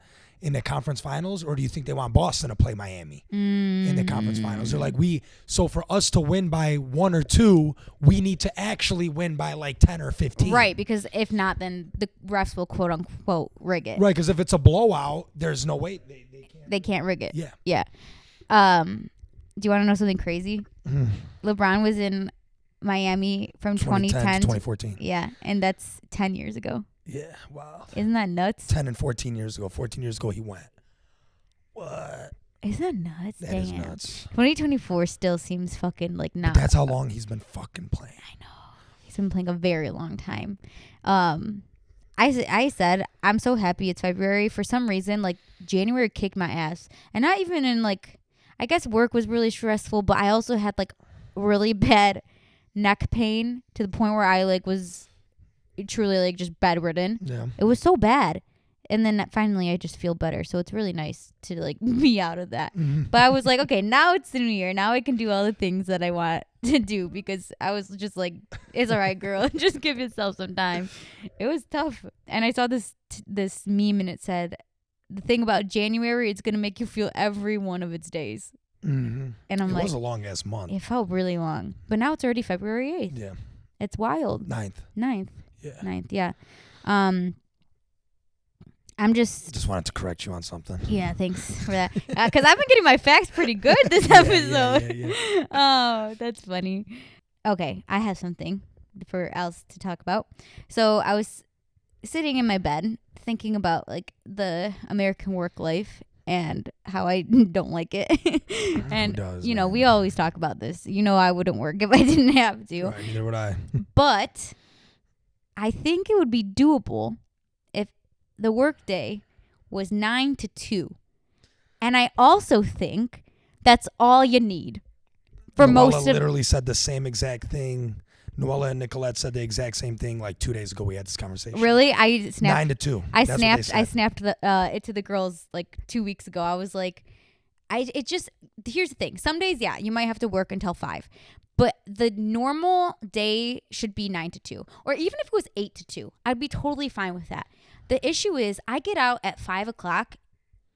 conference finals, or do you think they want Boston to play Miami in the conference finals? They're like, so for us to win by 1 or 2, we need to actually win by like 10 or 15. Right, because if not, then the refs will quote unquote rig it. Right, because if it's a blowout, there's no way they can't rig it. Yeah. Yeah. Do you want to know something crazy? LeBron was in Miami from 2010 to 2014. Yeah, and that's 10 years ago. Yeah, wow. Isn't that nuts? 10 and 14 years ago. 14 years ago, he went. What? Isn't that nuts? That is nuts. 2024 still seems fucking like not. But that's how long he's been fucking playing. I know. He's been playing a very long time. I said, I'm so happy it's February. For some reason, like, January kicked my ass. And not even in, like, I guess work was really stressful, but I also had, like, really bad neck pain to the point where I, like, was truly, like, just bedridden. Yeah. It was so bad. And then finally I just feel better. So it's really nice to, like, be out of that. Mm-hmm. But I was like, okay, now it's the new year. Now I can do all the things that I want to do, because I was just like, it's all right, girl. Just give yourself some time. It was tough. And I saw this meme, and it said, the thing about January, it's going to make you feel every one of its days. Mm-hmm. And I'm like, it was a long ass month. It felt really long. But now it's already February 8th. Yeah. It's wild. 9th. Yeah. 9th, yeah. I just wanted to correct you on something. Yeah, thanks for that. Because I've been getting my facts pretty good this episode. Yeah. Oh, that's funny. Okay, I have something for else to talk about. So I was sitting in my bed thinking about, like, the American work life, and how I don't like it. And you know, we always talk about this. You know, I wouldn't work if I didn't have to. Right, neither would I. But I think it would be doable if the workday was 9 to 2. And I also think that's all you need for most of. Literally said the same exact thing. Noella and Nicolette said the exact same thing like 2 days ago. We had this conversation. Really? I snapped 9 to 2. I snapped it to the girls like 2 weeks ago. I was like, here's the thing. Some days, yeah, you might have to work until 5. But the normal day should be 9 to 2. Or even if it was 8 to 2, I'd be totally fine with that. The issue is I get out at 5 o'clock,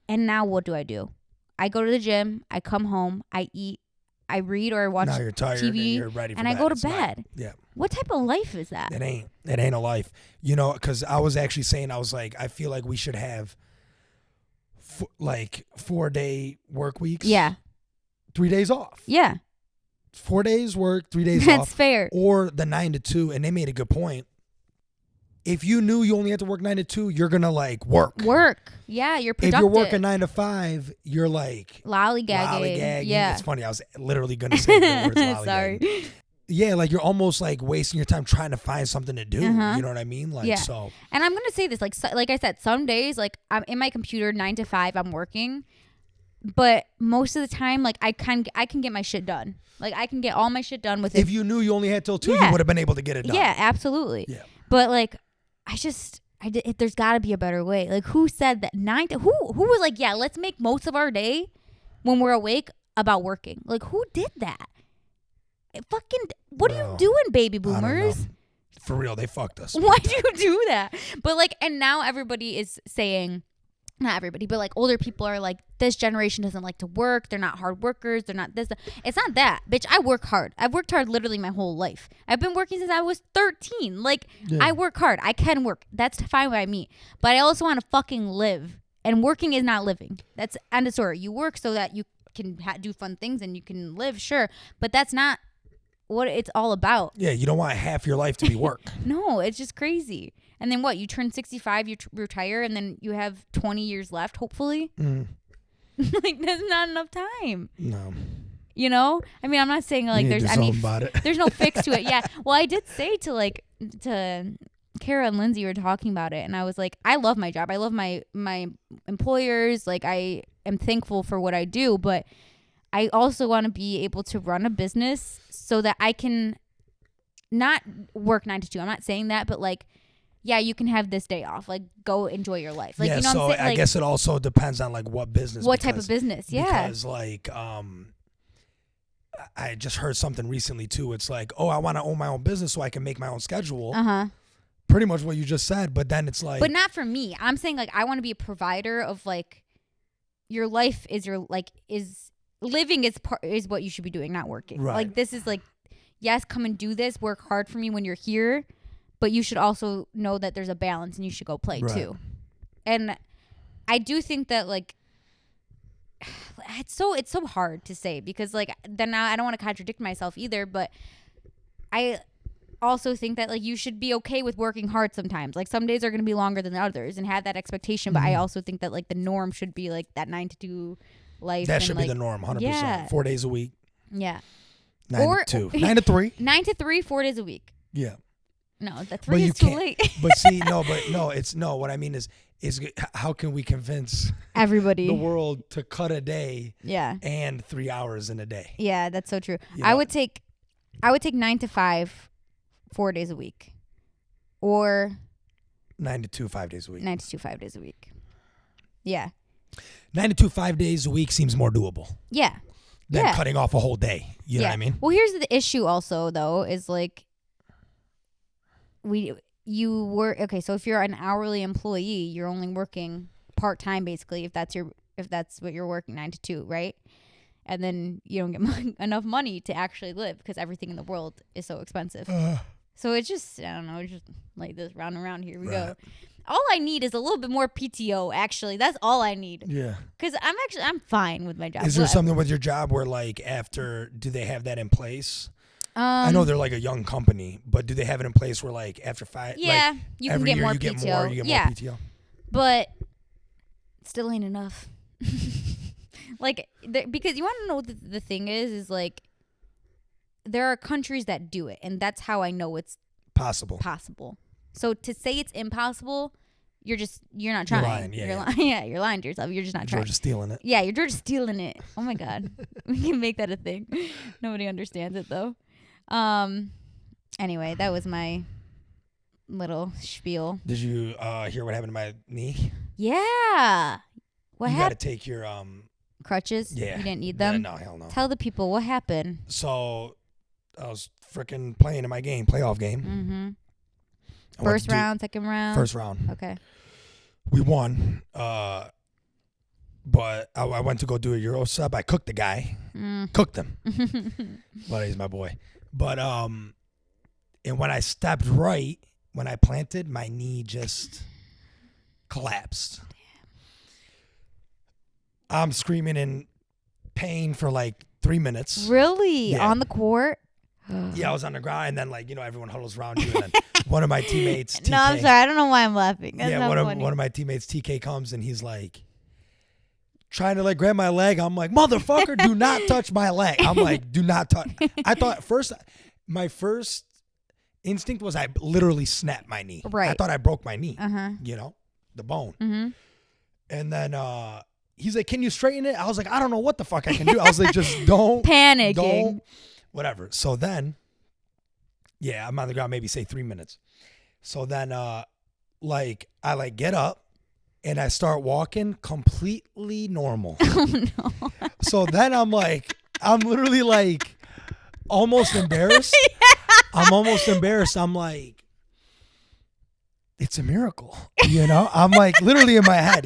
and now what do? I go to the gym, I come home, I eat, I read or watch now you're tired TV, and you're ready for and bed. I go to bed. Yeah. What type of life is that? It ain't a life. You know, because I was actually saying, I was like, I feel like we should have 4-day work weeks. Yeah. 3 days off. Yeah. 4 days work, 3 days off. That's fair. Or the 9 to 2, and they made a good point. If you knew you only had to work 9 to 2, you're gonna like work. Yeah, you're productive. If you're working 9 to 5, you're like lollygagging. Yeah, it's funny. I was literally gonna say the words lollygagging. Sorry. Yeah, like you're almost like wasting your time trying to find something to do. You know what I mean? Like, yeah. So. And I'm gonna say this, like I said, some days like I'm in my computer 9 to 5, I'm working, but most of the time like I can get my shit done. Like I can get all my shit done with it. If you knew you only had till 2, you would have been able to get it done. Yeah, absolutely. Yeah. But like, there's got to be a better way. Like, who said that 9 to who was like, yeah, let's make most of our day when we're awake about working. Like, who did that? What are you doing, baby boomers? For real, they fucked us. Why'd you do that? But like, and now everybody is saying, not everybody, but like older people are like, this generation doesn't like to work. They're not hard workers. They're not this. It's not that, bitch. I work hard. I've worked hard literally my whole life. I've been working since I was 13. Like, I work hard. I can work. That's fine by me. But I also want to fucking live. And working is not living. That's end of story. You work so that you can do fun things and you can live, sure. But that's not what it's all about. Yeah, you don't want half your life to be work. No, it's just crazy. And then what? You turn 65, you retire, and then you have 20 years left, hopefully. Like, that's not enough time. No. You know? I mean, I'm not saying like there's there's no fix to it. Yeah. Well, I did say to Kara and Lindsay were talking about it, and I was like, I love my job. I love my employers. Like, I am thankful for what I do, but I also want to be able to run a business so that I can not work 9 to 2. I'm not saying that, but like, yeah, you can have this day off. Like, go enjoy your life. Like, yeah, you know so what I'm saying? Like, I guess it also depends on like what business. What type of business? Yeah. Because like, I just heard something recently too. It's like, oh, I want to own my own business so I can make my own schedule. Pretty much what you just said, but then it's like. But not for me. I'm saying like I want to be a provider of like, your life is living is what you should be doing, not working. Right. Like, this is like, yes, come and do this. Work hard for me when you're here. But you should also know that there's a balance and you should go play too. And I do think that like, it's so hard to say because like then I don't want to contradict myself either, but I also think that like you should be okay with working hard sometimes. Like, some days are going to be longer than others and have that expectation. But I also think that like the norm should be like that 9 to 2 life. That should be the norm, 100%. Yeah. 4 days a week. Yeah. 9 to 2. 9 to 3. 9 to 3, 4 days a week. Yeah. No, the 3 is too late. But see, what I mean is how can we convince everybody, the world to cut a day yeah, and 3 hours in a day? Yeah, that's so true. You know? I would take 9 to 5, 4 days a week. Or 9 to 2, 5 days a week. 9 to 2, 5 days a week. Yeah. 9 to 2, 5 days a week seems more doable. Yeah. Than cutting off a whole day. You know what I mean? Well, here's the issue also though, is like so if you're an hourly employee, you're only working part-time basically if that's what you're working 9 to 2, right? And then you don't get enough money to actually live because everything in the world is so expensive. So it's just, I don't know, it's just like this round and round. Here we go. All I need is a little bit more PTO, actually. That's all I need. Yeah. Because I'm fine with my job. Is there something with your job where like do they have that in place? I know they're like a young company, but do they have it in place where like after 5? Yeah, like you can get more PTO. You get more PTO. But still ain't enough. Like, because you want to know what the thing is like, there are countries that do it, and that's how I know it's possible. So to say it's impossible, you're not trying. You're lying. Yeah, you're lying to yourself. You're just not trying. Georgia stealing it. Yeah, you're Georgia stealing it. Oh my God. We can make that a thing. Nobody understands it though. Anyway, that was my little spiel. Did you hear what happened to my knee? Yeah. What happened? You got to take your crutches? Yeah. You didn't need them? No, hell no. Tell the people what happened. So I was freaking playing in my playoff game. Mm-hmm. First round, second round? First round. Okay. We won. But I went to go do a Euro sub. I cooked the guy. Cooked him. But he's my boy. But and when I stepped right, when I planted, my knee just collapsed. I'm screaming in pain for like 3 minutes. Really? Yeah. On the court? Yeah, I was on the ground, and then everyone huddles around you, and then one of my teammates, TK. No, I'm sorry. I don't know why I'm laughing. That's not funny. One of my teammates, TK, comes and he's like trying to grab my leg. I'm like, motherfucker, do not touch my leg. I'm like, do not touch. I thought my first instinct was I literally snapped my knee. Right. I thought I broke my knee. The bone. Mm-hmm. And then he's like, can you straighten it? I was like, I don't know what the fuck I can do. I was like, just don't panicking. Don't. Whatever. So then, I'm on the ground, maybe say 3 minutes. So then, I get up and I start walking completely normal. Oh no. So then I'm literally almost embarrassed. I'm almost embarrassed. I'm like, it's a miracle, I'm literally in my head,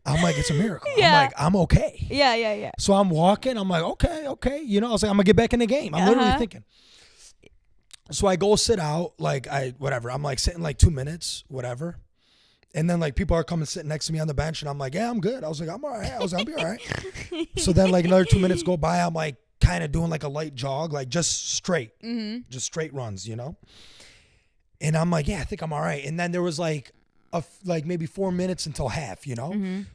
I'm like, it's a miracle. Yeah. I'm like, I'm okay. Yeah. So I'm walking. I'm like, okay. I was like, I'm going to get back in the game. I'm literally thinking. So I go sit out, I'm sitting 2 minutes, whatever. And then people are coming sitting next to me on the bench, and I'm like, yeah, I'm good. I was like, I'm all right. I was like, I'll be all right. So then another 2 minutes go by. I'm kind of doing a light jog, just straight, just straight runs, And I'm like, yeah, I think I'm all right. And then there was maybe 4 minutes until half,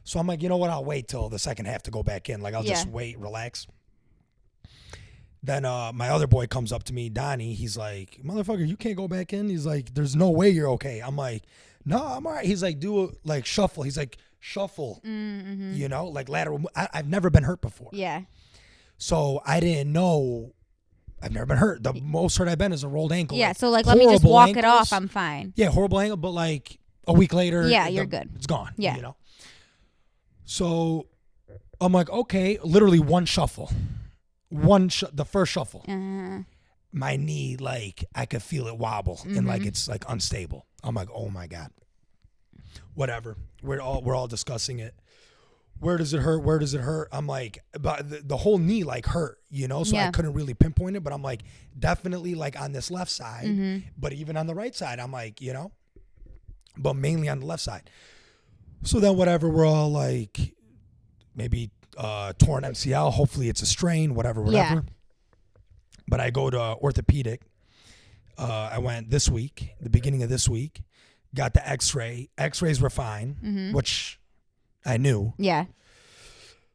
So I'm like, you know what? I'll wait till the second half to go back in. I'll just wait, relax. Then my other boy comes up to me, Donnie. He's like, motherfucker, you can't go back in. He's like, there's no way you're okay. I'm like, no, I'm all right. He's like, do a shuffle. He's like, shuffle, lateral. I've never been hurt before. Yeah. So I didn't know. I've never been hurt. The most hurt I've been is a rolled ankle. Yeah, so let me just walk it off. I'm fine. Yeah, horrible ankle, but a week later, you're good. It's gone. Yeah. So I'm like, okay, literally one shuffle. The first shuffle. My knee, I could feel it wobble and it's unstable. I'm like, oh my God. Whatever. We're all discussing it. Where does it hurt? Where does it hurt? I'm like, but the whole knee hurt, so I couldn't really pinpoint it, but I'm like, definitely on this left side, but even on the right side, I'm like, but mainly on the left side. So then whatever, we're all maybe torn MCL, hopefully it's a strain, whatever. Yeah. But I go to orthopedic. I went this week, the beginning of this week, got the x-ray. X-rays were fine, which I knew. Yeah.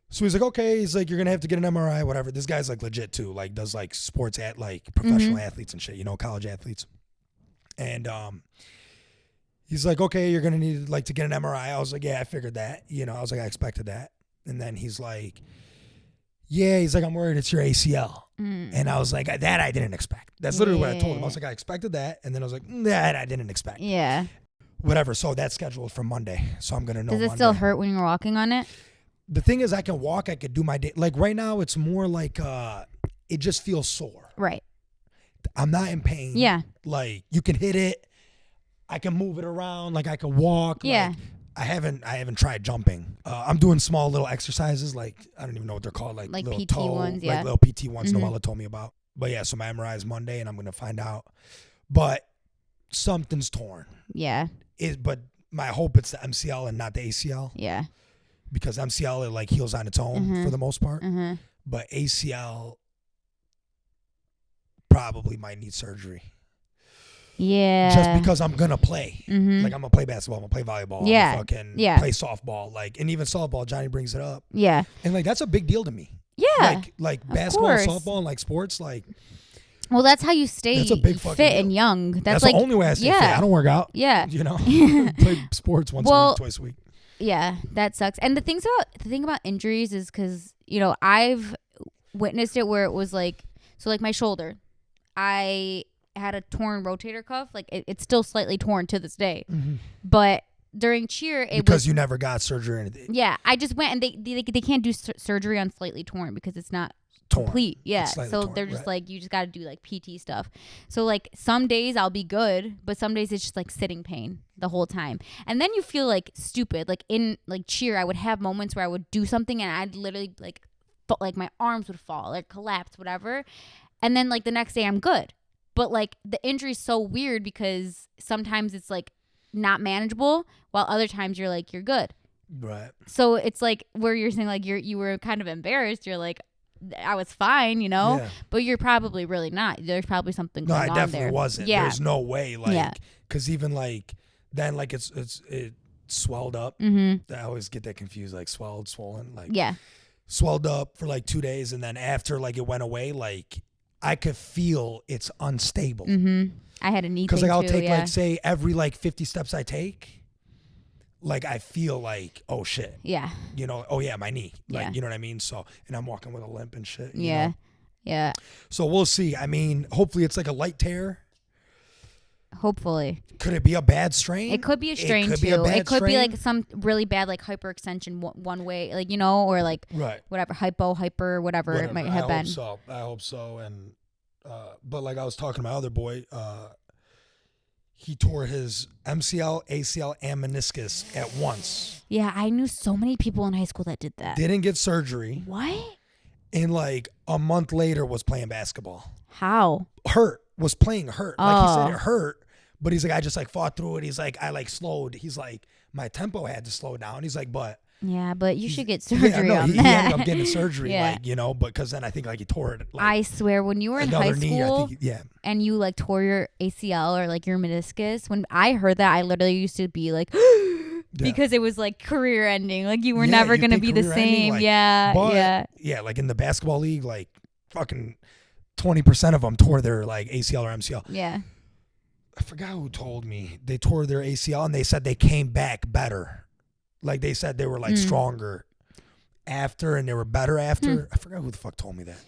So he's like, okay. He's like, you're going to have to get an MRI, whatever. This guy's legit too. Does sports at professional athletes and shit, college athletes. And he's like, okay, you're going to need to get an MRI. I was like, yeah, I figured that. I was like, I expected that. And then he's like, yeah, he's like, I'm worried it's your ACL. And I was like, that I didn't expect. That's literally what I told him. I was like, I expected that. And then I was like, that I didn't expect. Yeah. Whatever. So that's scheduled for Monday. So I'm going to know Does it Monday. still hurt when you're walking on it? The thing is, I can walk. I could do my day. Right now, it's more it just feels sore. Right. I'm not in pain. Yeah. You can hit it. I can move it around. I can walk. Yeah. I haven't tried jumping. I'm doing small little exercises. I don't even know what they're called. Like little PT ones. Yeah. Little PT ones Noella told me about. But yeah, so my MRI is Monday, and I'm going to find out. But something's torn. Yeah. But my hope it's the MCL and not the ACL. Yeah. Because MCL it heals on its own for the most part. But ACL probably might need surgery. Yeah. Just because I'm gonna play. Like I'm gonna play basketball, I'm gonna play volleyball, Yeah. I'm gonna fucking play softball, like, and even softball. Johnny brings it up. Yeah. And like that's a big deal to me. Yeah. Like basketball, and course. softball, and like sports, like. Well, that's how you stay That's a big fucking fit deal. and young. That's the like only way I stay fit. I don't work out. Yeah. You know, play sports once a week, twice a week. Yeah, that sucks. And the thing about injuries is because, you know, I've witnessed it where it was like, so like my shoulder, I had a torn rotator cuff. Like it's still slightly torn to this day. But during cheer, because you never got surgery or anything. Yeah, I just went and they can't do surgery on slightly torn because it's not complete. Yeah, so they're just like, you just got to do like PT stuff. So like some days I'll be good, but some days it's just like sitting pain the whole time, and then you feel like stupid. Like in like cheer, I would have moments where I would do something and I'd literally like my arms would fall, like collapse, whatever, and then like the next day I'm good. But like the injury's so weird because sometimes it's like not manageable, while other times you're like you're good. Right. So it's like where you're saying like you were kind of embarrassed. You're like, I was fine, you know, but you're probably really not. There's probably something going on there. No, I definitely wasn't. Yeah. There's no way. Like, because even like then like it swelled up. I always get that confused. Like swollen. Like swelled up for like 2 days, and then after like it went away, like I could feel it's unstable. I had a knee because like I'll take like say every like 50 steps I take. Like I feel like, oh shit. Yeah. You know, oh yeah, my knee. Like, you know what I mean? So, and I'm walking with a limp and shit. You know? Yeah. So we'll see. I mean, hopefully it's like a light tear. Hopefully. Could it be a bad strain? It could be a strain too. It could be like some really bad like hyperextension one way, like, you know, or like whatever, hyper, whatever it might have been. I hope so. And, but like I was talking to my other boy, he tore his MCL, ACL, and meniscus at once. Yeah, I knew so many people in high school that did that. Didn't get surgery. What? And like a month later was playing basketball. How? Was playing hurt. Like he said it hurt, but he's like, I just like fought through it. He's like, I like slowed. He's like, my tempo had to slow down. He's like, but. Yeah, but you should get surgery on that. He ended up getting surgery, like, you know, but because then I think like he tore it. Like, I swear, when you were in high school knee, and you like tore your ACL or like your meniscus, when I heard that, I literally used to be like, because it was like career ending. Like you were never going to be the same. Like, Yeah, like in the basketball league, like fucking 20% of them tore their like ACL or MCL. Yeah. I forgot who told me they tore their ACL and they said they came back better. Like they said they were like stronger after and they were better after. I forgot who the fuck told me that.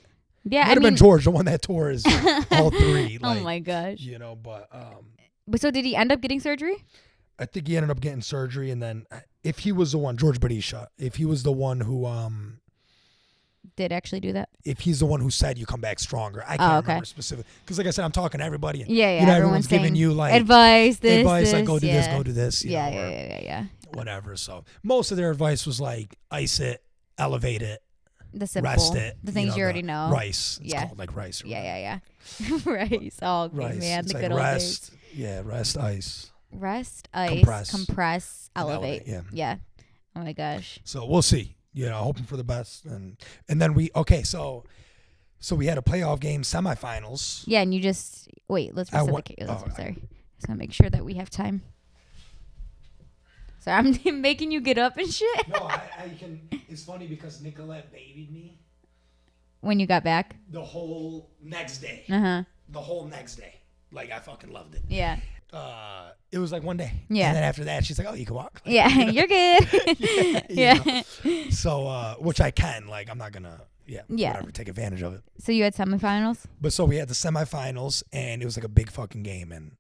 Yeah, Might have been George, the one that tore his all three. Like, oh my gosh. You know, but so did he end up getting surgery? I think he ended up getting surgery, and then if he was the one, George Badisha, if he was the one who did actually do that, if he's the one who said you come back stronger, I can't remember specifically because like I said, I'm talking to everybody. And, you know, everyone's giving you like advice, like go do this, go do this. You know, yeah. Whatever. So most of their advice was like ice it, elevate it, the simple, rest it, the things you already know. Rice. It's called like rice. Yeah. Rice. Oh, rice. Man, it's the like good old rest. days. Yeah, rest, ice. Rest, ice, compress, elevate. Yeah. Oh my gosh. So we'll see. You know, hoping for the best, and then so we had a playoff game, semifinals. Yeah, and you just wait. Let's reset the case. Sorry, just gotta make sure that we have time. So I'm making you get up and shit. No, I can. It's funny because Nicolette babied me. When you got back? The whole next day. The whole next day. Like, I fucking loved it. Yeah. It was like one day. Yeah. And then after that, she's like, oh, you can walk. Like, yeah, you're good. yeah. So, which I can. Like, I'm not going to, whatever, take advantage of it. So you had semifinals? But so we had the semifinals, and it was like a big fucking game. And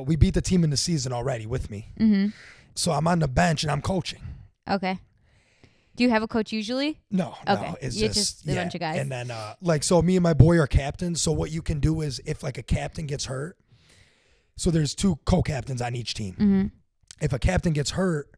we beat the team in the season already with me. Mm-hmm. So I'm on the bench, and I'm coaching. Okay. Do you have a coach usually? No. Okay. No, it's just a bunch of guys. And then, so me and my boy are captains. So what you can do is if, like, a captain gets hurt, so there's 2 co-captains on each team. Mm-hmm. If a captain gets hurt,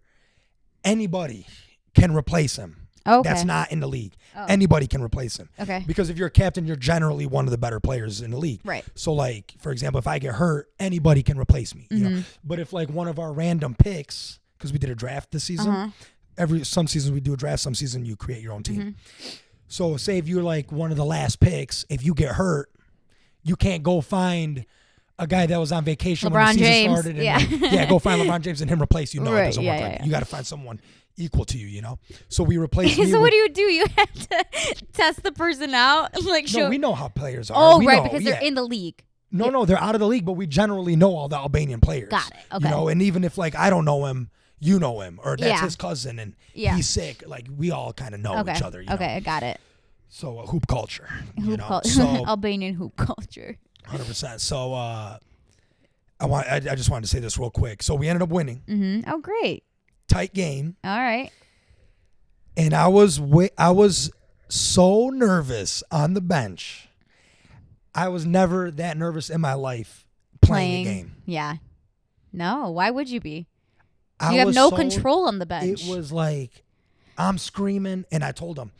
anybody can replace him. Okay. That's not in the league. Oh. Anybody can replace him. Okay. Because if you're a captain, you're generally one of the better players in the league. Right. So, like, for example, if I get hurt, anybody can replace me. Mm-hmm. You know? But if, like, one of our random picks, because we did a draft this season, some seasons we do a draft, some season you create your own team. Mm-hmm. So say if you're like one of the last picks, if you get hurt, you can't go find a guy that was on vacation LeBron when the season James. started. And go find LeBron James and him replace you. No, Right, it doesn't work like that. You got to find someone equal to you, you know? So we replaced me So what do you do? You have to test the person out? Like, No, we know how players are. Oh, we right, know, because they're in the league. No, they're out of the league, but we generally know all the Albanian players. Got it. Okay. You know, and even if, like, I don't know him, you know him, or that's Yeah. his cousin, and Yeah. he's sick. Like, we all kind of know each other, you know? Okay, I got it. So, hoop culture. Hoop culture. So, Albanian hoop culture. 100%. So, I just wanted to say this real quick. So, we ended up winning. Mm-hmm. Oh, great. Tight game. All right. And I was so nervous on the bench. I was never that nervous in my life playing the game. Yeah. No, why would you be? I You have was no so- control on the bench. It was like, I'm screaming, and I told him,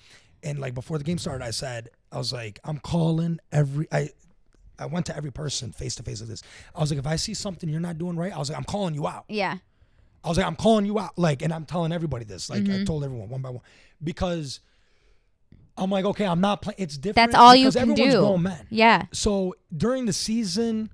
and like before the game started, I was like, I'm calling I went to every person face to face with this. I was like, if I see something you're not doing right, I was like, I'm calling you out. Yeah. I was like, I'm calling you out. Like, and I'm telling everybody this. Like, Mm-hmm. I told everyone one by one. Because I'm like, okay, I'm not playing. It's different. That's all you because can everyone's do. grown men. Yeah. So during the season,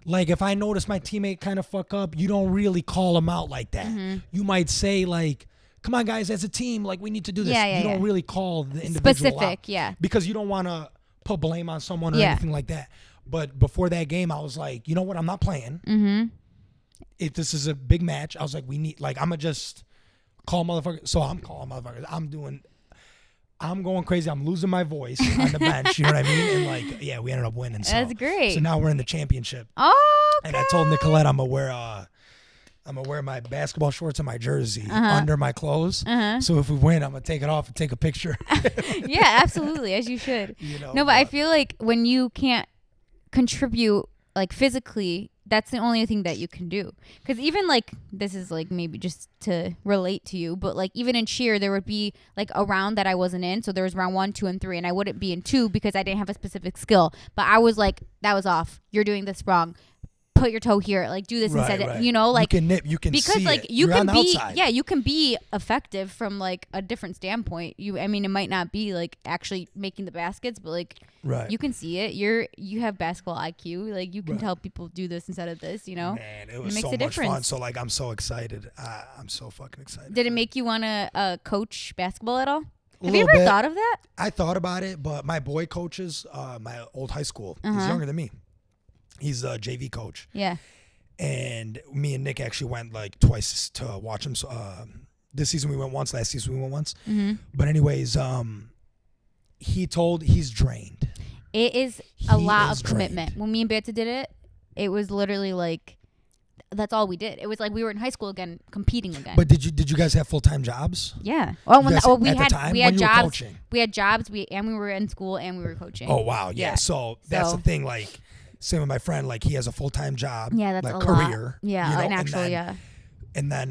like if I notice my teammate kind of fuck up, you don't really call them out like that. Mm-hmm. You might say like, come on guys, as a team, like we need to do this. Yeah, you don't yeah. really call the individual Specific, out. yeah. Because you don't want to put blame on someone or Yeah. anything like that. But before that game, I was like, you know what? I'm not playing. Mm-hmm. If this is a big match, I was like, we need, like, I'm going to just call motherfuckers. So I'm calling motherfuckers. I'm going crazy. I'm losing my voice on the bench. You know what I mean? And like, yeah, we ended up winning. So, That's great. So now we're in the championship. Oh, And I told Nicolette I'm gonna wear my basketball shorts and my jersey under my clothes. So if we win, I'm gonna take it off and take a picture. yeah, absolutely, as you should. You know, No, but I feel like when you can't contribute like physically, that's the only thing that you can do. Because even like, this is like maybe just to relate to you, but like even in cheer, there would be like a round that I wasn't in. So there was round 1, 2, and 3, and I wouldn't be in 2 because I didn't have a specific skill. But I was like, that was off. You're doing this wrong. Put your toe here. Like do this instead. Right. You know, like you can nip. You can because see like it. you You're can on the be outside. you can be effective from like a different standpoint. I mean, it might not be like actually making the baskets, but like Right. you can see it. You have basketball IQ. Like you can tell people do this instead of this. You know, Man, it was makes so a much difference. fun. So like, I'm so excited. I'm so fucking excited. Did it make you want to coach basketball at all? A Have you little ever bit. thought of that? I thought about it, but my boy coaches my old high school. He's younger than me. He's a JV coach. Yeah. And me and Nick actually went like twice to watch him. So, this season we went once. Last season we went once. Mm-hmm. But anyways, he's drained. It is a He lot is of commitment. When me and Beta did it, it was literally like that's all we did. It was like we were in high school again, competing again. But did you guys have full-time jobs? Yeah. Well, You guys- we at the had time, we had when you were jobs. coaching? We had jobs. We were in school and we were coaching. Oh wow, yeah. Yeah. So that's So- the thing. Like, same with my friend. Like, he has a full-time job. Yeah, that's like a career. lot. Yeah, you know, and actually, and then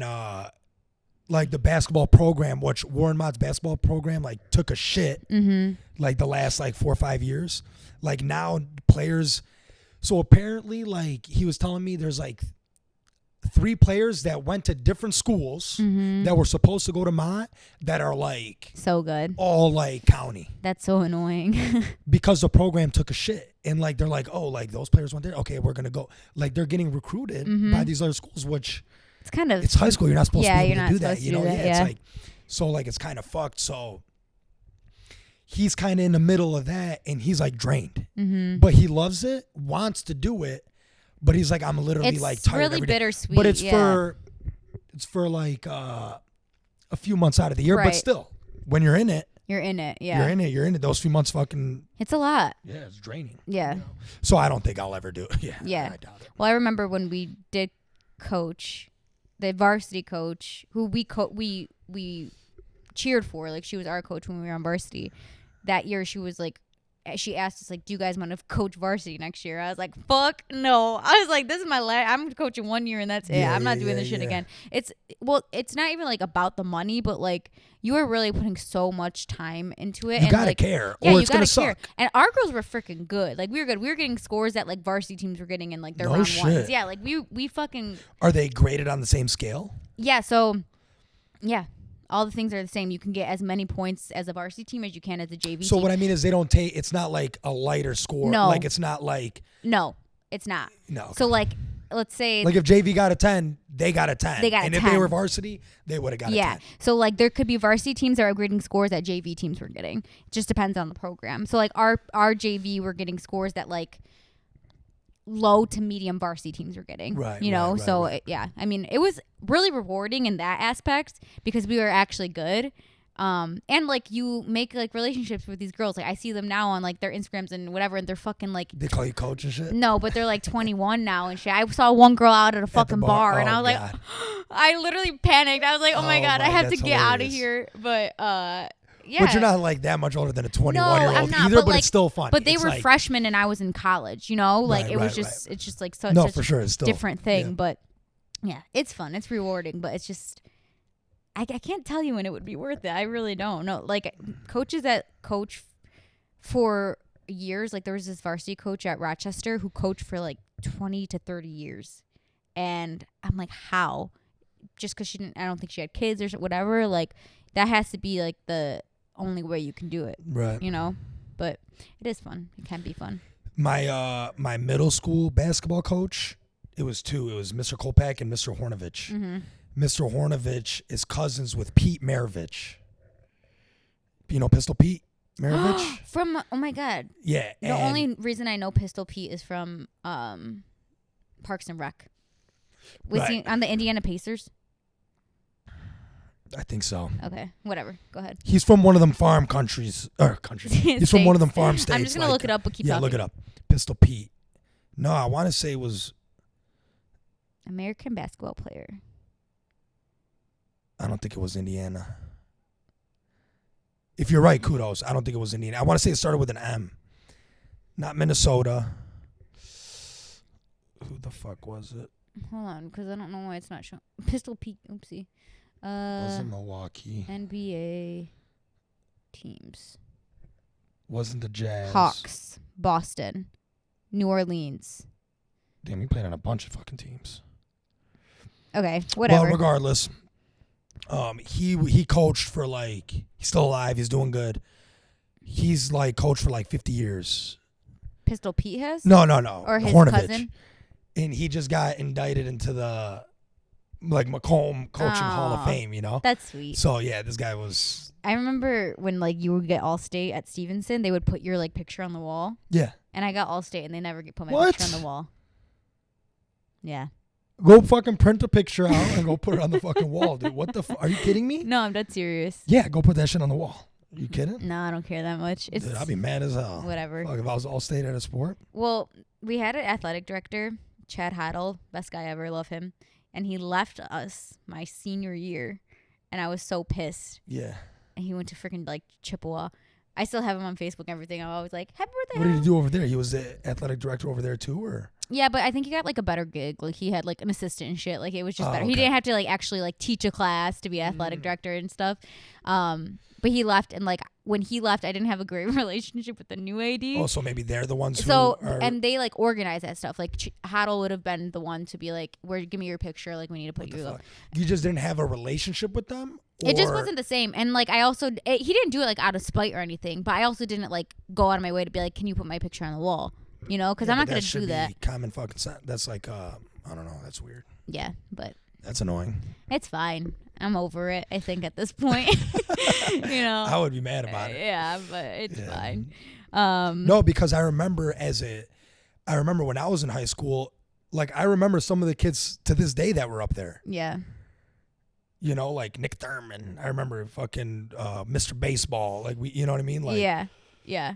like the basketball program, which Warren Mott's basketball program, like took a shit. Like the last like 4 or 5 years. Like now players. So apparently, like he was telling me, there's like 3 players that went to different schools that were supposed to go to Mott that are like so good. all like county That's so annoying. because the program took a shit. And like they're like, oh, like those players went there. Okay, we're gonna go. Like they're getting recruited by these other schools, which It's kind of it's high school. You're not supposed to be you're able not to do that. supposed You to know, do that, it's yeah. like so like it's kind of fucked. So he's kind of in the middle of that, and he's like drained, but he loves it, wants to do it, but he's like, I'm literally It's like tired. really every day. bittersweet, But it's yeah. for like a few months out of the year, but Right. still, when you're in it, you're in it. Yeah. you're in it. Those few months, fucking It's a lot. yeah, it's draining. Yeah. You know? So I don't think I'll ever do it. Yeah, Yeah. I doubt it. Well, I remember when we did coach, the varsity coach who we cheered for, like she was our coach when we were on varsity. That year she was like, she asked us like, do you guys want to coach varsity next year? I was like, fuck no. I was like, this is my last, I'm coaching 1 year and that's it. Yeah, I'm not yeah, doing yeah, this shit yeah. again. It's not even like about the money, but like you are really putting so much time into it. You and gotta like, care, yeah, or you it's gonna gotta care. suck. And our girls were freaking good. Like we were good. We were getting scores that like varsity teams were getting in like their No round shit. ones. Yeah, like we fucking Are they graded on the same scale? yeah. So yeah, all the things are the same. You can get as many points as a varsity team as you can as a JV So team. what I mean is they don't take. It's not like a lighter score. No. Like it's not like No, it's not. No. Okay. So like, let's say like if JV got a 10, they got a 10. They got a and 10. if they were varsity, they would have got a 10. So like there could be varsity teams that are grading scores that JV teams were getting. It just depends on the program. So like our JV were getting scores that like low to medium varsity teams were getting. Right. You know, Right. yeah. I mean, it was really rewarding in that aspect because we were actually good. And like you make like relationships with these girls. Like I see them now on like their Instagrams and whatever, and they're fucking like. They call you coach and shit? No, but they're like 21 now and shit. I saw one girl out at a fucking bar, and I was God. like, I literally panicked. I was like, oh my God, I have to get out of hilarious. here. But yeah. But you're not like that much older than a 21-year-old I'm not, either, but like, it's still funny. But they it's were like, freshmen and I was in college, you know? Like Right, it was right, just right. it's just like such No, for sure. It's still different thing. yeah. But yeah, it's fun. It's rewarding, but it's just I can't tell you when it would be worth it. I really don't know. Like coaches that coach for years, like there was this varsity coach at Rochester who coached for like 20 to 30 years. And I'm like, how? Just because I don't think she had kids or whatever. Like that has to be like the only way you can do it. Right. You know? But it is fun. It can be fun. My middle school basketball coach, it was two. It was Mr. Kolpak and Mr. Hornovich. Mm-hmm. Mr. Hornovich is cousins with Pete Maravich. You know Pistol Pete Maravich? From, oh my God. Yeah. The only reason I know Pistol Pete is from Parks and Rec. Was he on the Indiana Pacers? I think so. Okay, whatever. Go ahead. He's from one of them farm countries. He's from one of them farm states. I'm just going to look it up, but keep talking. Yeah, look it up. Pistol Pete. No, I want to say it was... American basketball player. I don't think it was Indiana. If you're right, kudos. I don't think it was Indiana. I want to say it started with an M. Not Minnesota. Who the fuck was it? Hold on, because I don't know why it's not showing. Pistol Pete. Oopsie. Wasn't Milwaukee. NBA teams. Wasn't the Jazz. Hawks. Boston. New Orleans. Damn, he played on a bunch of fucking teams. Okay, whatever. Well, regardless, he coached for like, he's still alive. He's doing good. He's like coached for like 50 years. Pistol Pete has? No. Or his Hornovich. cousin? And he just got indicted into the like Macomb Coaching Hall of Fame, you know? That's sweet. So yeah, this guy was... I remember when like you would get All-State at Stevenson, they would put your like picture on the wall. Yeah. And I got All-State and they never put my What? picture on the wall. Yeah. Go fucking print a picture out and go put it on the fucking wall, dude. What the are you kidding me? No, I'm dead serious. Yeah, go put that shit on the wall. You kidding? No, I don't care that much. It's Dude, I'd be mad as hell. whatever. Fuck, if I was All-State at a sport. Well, we had an athletic director, Chad Heidel, best guy ever, love him. And he left us my senior year, and I was so pissed. Yeah. And he went to freaking like Chippewa. I still have him on Facebook and everything. I'm always like, happy birthday. What did he do over there? He was the athletic director over there too, or? Yeah, but I think he got like a better gig. Like he had like an assistant and shit. Like it was just better. Okay. He didn't have to like actually like teach a class to be athletic director and stuff. But he left, and like when he left, I didn't have a great relationship with the new AD. Oh, so maybe they're the ones who are... and they like organize that stuff. Like Hoddle would have been the one to be like, give me your picture. Like we need to put you up. You just didn't have a relationship with them? It just wasn't the same. And like I also, he didn't do it like out of spite or anything, but I also didn't like go out of my way to be like, can you put my picture on the wall? You know, because I'm not going to do that. Common fucking sense. That's like, I don't know. That's weird. Yeah, but That's annoying. it's fine. I'm over it, I think, at this point. You know? I would be mad about it. Yeah, but it's Yeah. fine. No, because I remember when I was in high school, like I remember some of the kids to this day that were up there. Yeah. You know, like Nick Thurman. I remember fucking Mr. Baseball. Like we, you know what I mean? Like Yeah. yeah,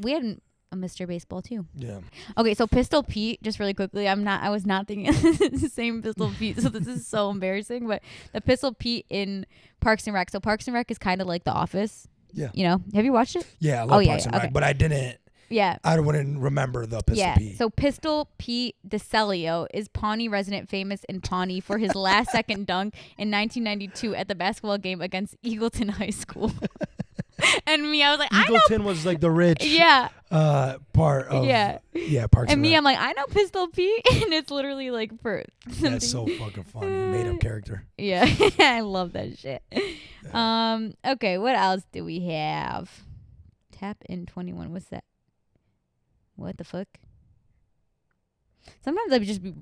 We had a Mr. Baseball too. yeah. Okay, so Pistol Pete, just really quickly, I was not thinking the same Pistol Pete, so this is so embarrassing, but the Pistol Pete in Parks and Rec. So Parks and Rec is kind of like The Office. Yeah. You know? Have you watched it? Yeah, I love yeah, Parks and okay. Rec, but I didn't. Yeah. I wouldn't remember the Pistol Pete. So Pistol Pete DeCelio is Pawnee resident famous in Pawnee for his last second dunk in 1992 at the basketball game against Eagleton High School. And me, I was like, Eagleton was like the rich part of Parks and me, Rec. I'm like, I know Pistol Pete, and it's literally like for something. That's so fucking funny. Made up character. Yeah, I love that shit. Okay, what else do we have? Tap in 21. What's that? What the fuck? Sometimes I'd just be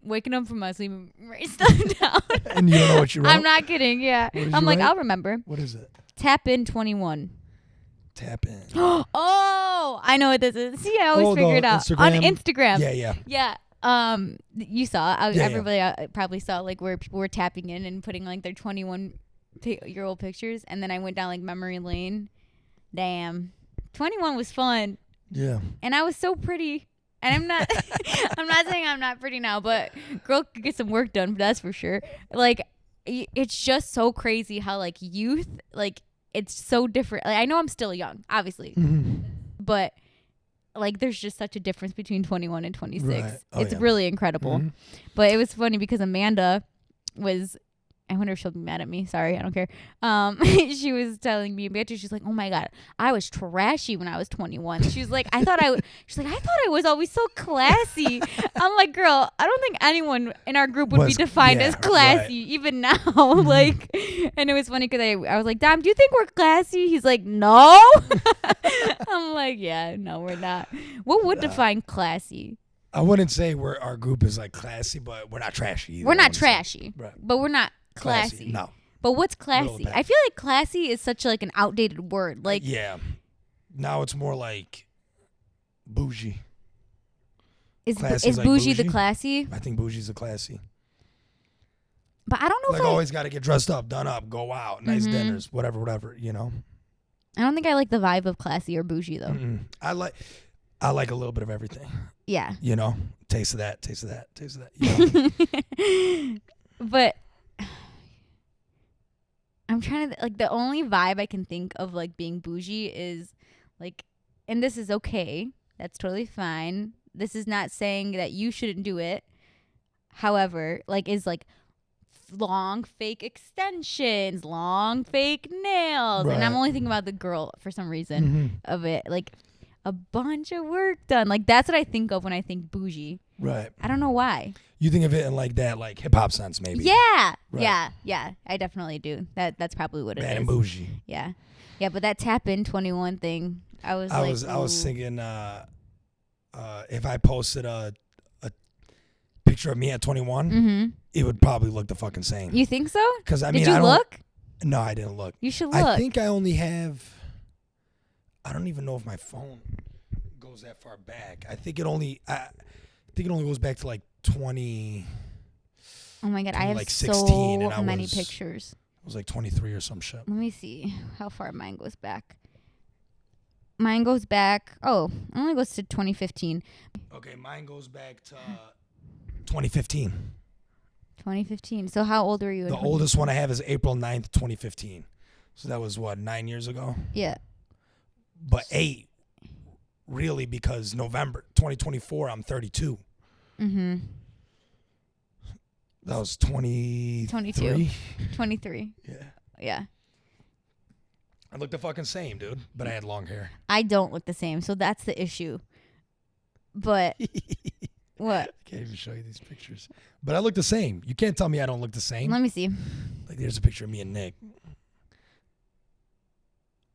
waking up from my sleep and write stuff down. And you don't know what you wrote? I'm not kidding. Yeah. I'm like, I'll remember. What is it? Tap in 21. Tap in. Oh, I know what this is. See, I always figure it out. Instagram? On Instagram. Yeah. Yeah. You saw. Everybody yeah. probably saw like where people were tapping in and putting like their 21-year-old pictures, and then I went down like memory lane. Damn, 21 was fun. Yeah. And I was so pretty. And I'm not. I'm not saying I'm not pretty now, but girl could get some work done. That's for sure. Like, it's just so crazy how like youth, like it's so different. Like, I know I'm still young, obviously, but like there's just such a difference between 21 and 26. Right. It's really incredible. But it was funny because Amanda was, I wonder if she'll be mad at me. Sorry, I don't care. She was telling me, she's like, oh my God, I was trashy when I was 21. She's like, I thought I was always so classy. I'm like, girl, I don't think anyone in our group would be defined as classy, even now. Like, and it was funny because I was like, Dom, do you think we're classy? He's like, no. I'm like, yeah, no, we're not. What would define classy? I wouldn't say our group is like classy, but we're not trashy either. We're not trashy, right. But we're not classy. No. But what's classy? I feel like classy is such like an outdated word. Like, yeah. Now it's more like bougie. Is bougie the classy? I think bougie's the classy. But I don't know like if always got to get dressed up, done up, go out, nice dinners, whatever, you know. I don't think I like the vibe of classy or bougie though. I like a little bit of everything. Yeah. You know, taste of that. You know? But I'm trying to like the only vibe I can think of like being bougie is like, and this is okay. That's totally fine. This is not saying that you shouldn't do it. However, like is like long fake extensions, long fake nails. Right. And I'm only thinking about the girl for some reason of it. Like a bunch of work done. Like that's what I think of when I think bougie. Right. I don't know why. You think of it in like that like hip hop sense maybe. Yeah. Right. Yeah. I definitely do. That's probably what it is. Bad and bougie. Yeah. Yeah, but that tap in 21 thing, I was thinking if I posted a picture of me at 21, it would probably look the fucking same. You think so? Because I mean, did you look? No, I didn't look. You should look. I think I only have. I don't even know if my phone goes that far back. I think it only goes back to like 20. Oh my God, I have like 16 so many pictures. I was like 23 or some shit. Let me see how far mine goes back. Mine goes back. Oh, it only goes to 2015. Okay, mine goes back to 2015. 2015. So how old were you? The oldest one I have is April 9th, 2015. So that was what, 9 years ago? Yeah. But 8, really, because November 2024, I'm 32. Mm-hmm. That was 23. 23. Yeah. I look the fucking same, dude, but I had long hair. I don't look the same, so that's the issue. But what? I can't even show you these pictures. But I look the same. You can't tell me I don't look the same. Let me see. Like, there's a picture of me and Nick.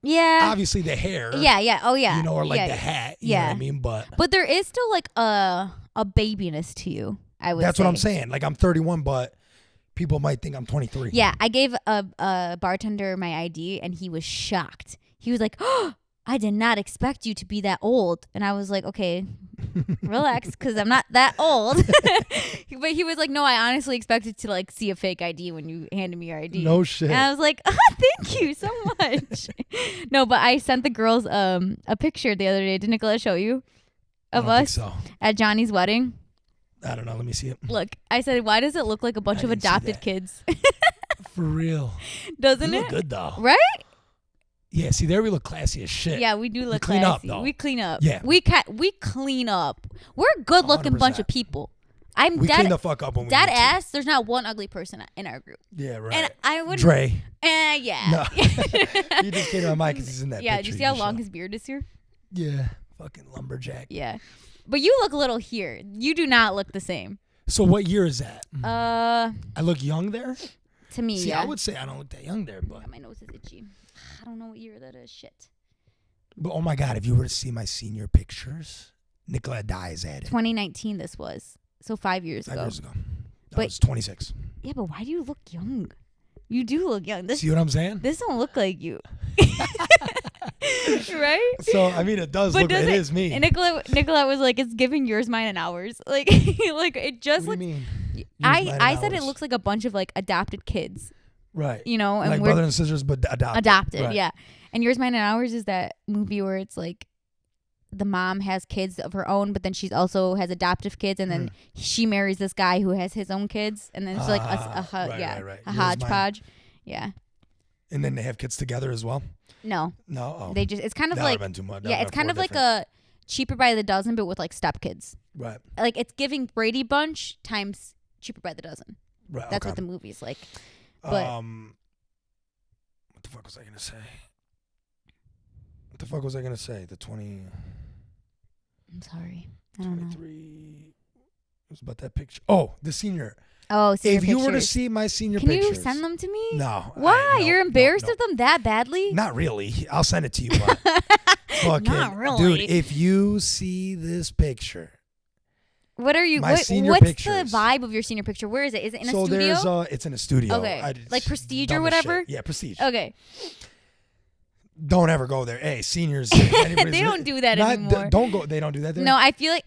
Yeah. Obviously, the hair. Yeah. Oh, yeah. You know, or like the hat. You know what I mean? But there is still like a babiness to you, I would say. That's what I'm saying. Like, I'm 31, but people might think I'm 23. Yeah. I gave a bartender my ID, and he was shocked. He was like, oh, I did not expect you to be that old. And I was like, okay, relax, because I'm not that old. But he was like, no, I honestly expected to like see a fake ID when you handed me your ID. No shit. And I was like, oh, thank you so much. No, but I sent the girls a picture the other day. Did Nicola show you of us at Johnny's wedding? I don't know. Let me see it. Look, I said, why does it look like a bunch of adopted kids? For real. Doesn't it? Look good though. Right? Yeah, see, there we look classy as shit. Yeah, we do look clean classy. Up, though. We clean up. Yeah. We clean up. We're a good-looking 100%. bunch of people. We clean the fuck up when we dead need ass, there's not one ugly person in our group. Yeah, right. And I would... Dre. Yeah. No. He just came to my mind because he's in that Yeah, picture. did you see how long his beard is here? Yeah. Fucking lumberjack. Yeah. But you look a little here. You do not look the same. So what year is that? I look young there? To me, See, yeah. I would say I don't look that young there, but... My nose is itchy. I don't know what year that is. Shit. But oh my God, if you were to see my senior pictures, Nicolette dies at it. 2019 this was. So 5 years ago. 5 years ago. I But- was 26. Yeah, but why do you look young? You do look young. See what I'm saying? This don't look like you. Right? So, I mean, it does But look, does it is me. And Nicolette was like, it's giving yours, mine, and ours. Like, like it just What do looks. you mean? I said it looks like a bunch of like adopted kids, Right. you know, and like we're brother and sisters, but adopted. Right. yeah. And yours, mine, and ours is that movie where it's like the mom has kids of her own, but then she's also has adoptive kids, and then she marries this guy who has his own kids, and then it's like a Yours, hodgepodge. Yeah. And then they have kids together as well? No. No. Oh. They just, it's kind of That like, would've been too much. yeah, it's kind of like a Cheaper by the Dozen, but with like stepkids. Right. Like it's giving Brady Bunch times Cheaper by the Dozen. Right. That's okay. what the movie's like. But what the fuck was I gonna say? What the fuck was I gonna say? The 20. I'm sorry. I don't know. 23. It was about that picture. Oh, the senior. Oh, senior If you were to pictures. see my senior Can pictures. you send them to me? No. Why? no, You're embarrassed no. of them that badly? Not really. I'll send it to you, but fucking, Not really. dude, if you see this picture. What are you? My What's senior the pictures. vibe of your senior picture? Where is it? Is it in a So studio? there's it's in a studio. Okay. Like Prestige or dumb as whatever? shit. Yeah, Prestige. Okay. Don't ever go there. Hey, seniors. They don't do that anymore. Don't go. They don't do that there. No, I feel like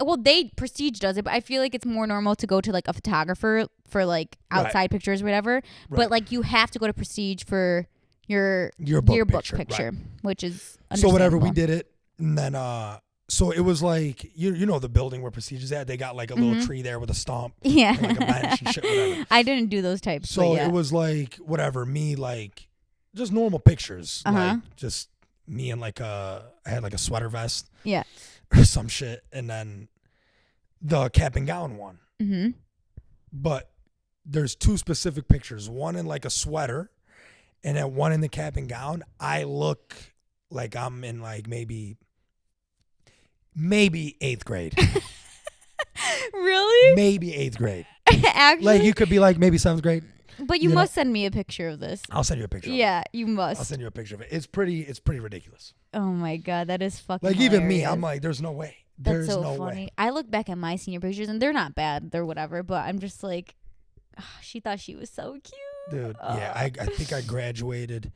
Prestige does it, but I feel like it's more normal to go to like a photographer for like outside pictures or whatever. But Right. like you have to go to Prestige for your Yearbook picture, right. which is So whatever, we understandable. did it, and then so it was like you know the building where Prestige is at. They got like a little tree there with a stump, Yeah. and like a bench and shit, whatever. I didn't do those types. So but yeah. it was like whatever, me like just normal pictures, like just me in like I had like a sweater vest, Yeah. or some shit, and then the cap and gown one. Mm-hmm. But there's two specific pictures. One in like a sweater, and then one in the cap and gown. I look like I'm in like maybe 8th grade. Really? Maybe 8th grade. Actually, Like you could be like maybe 7th grade. but you you must send me a picture of this. I'll send you a picture. Yeah, you Of it. I'll must. send you a picture of it. It's pretty ridiculous. Oh my god, that is fucking. Like even me, hilarious. I'm like, there's no way. That's There's so no funny. way. I look back at my senior pictures and they're not bad. They're whatever. But I'm just like, she thought she was so cute. Dude, yeah, I think I graduated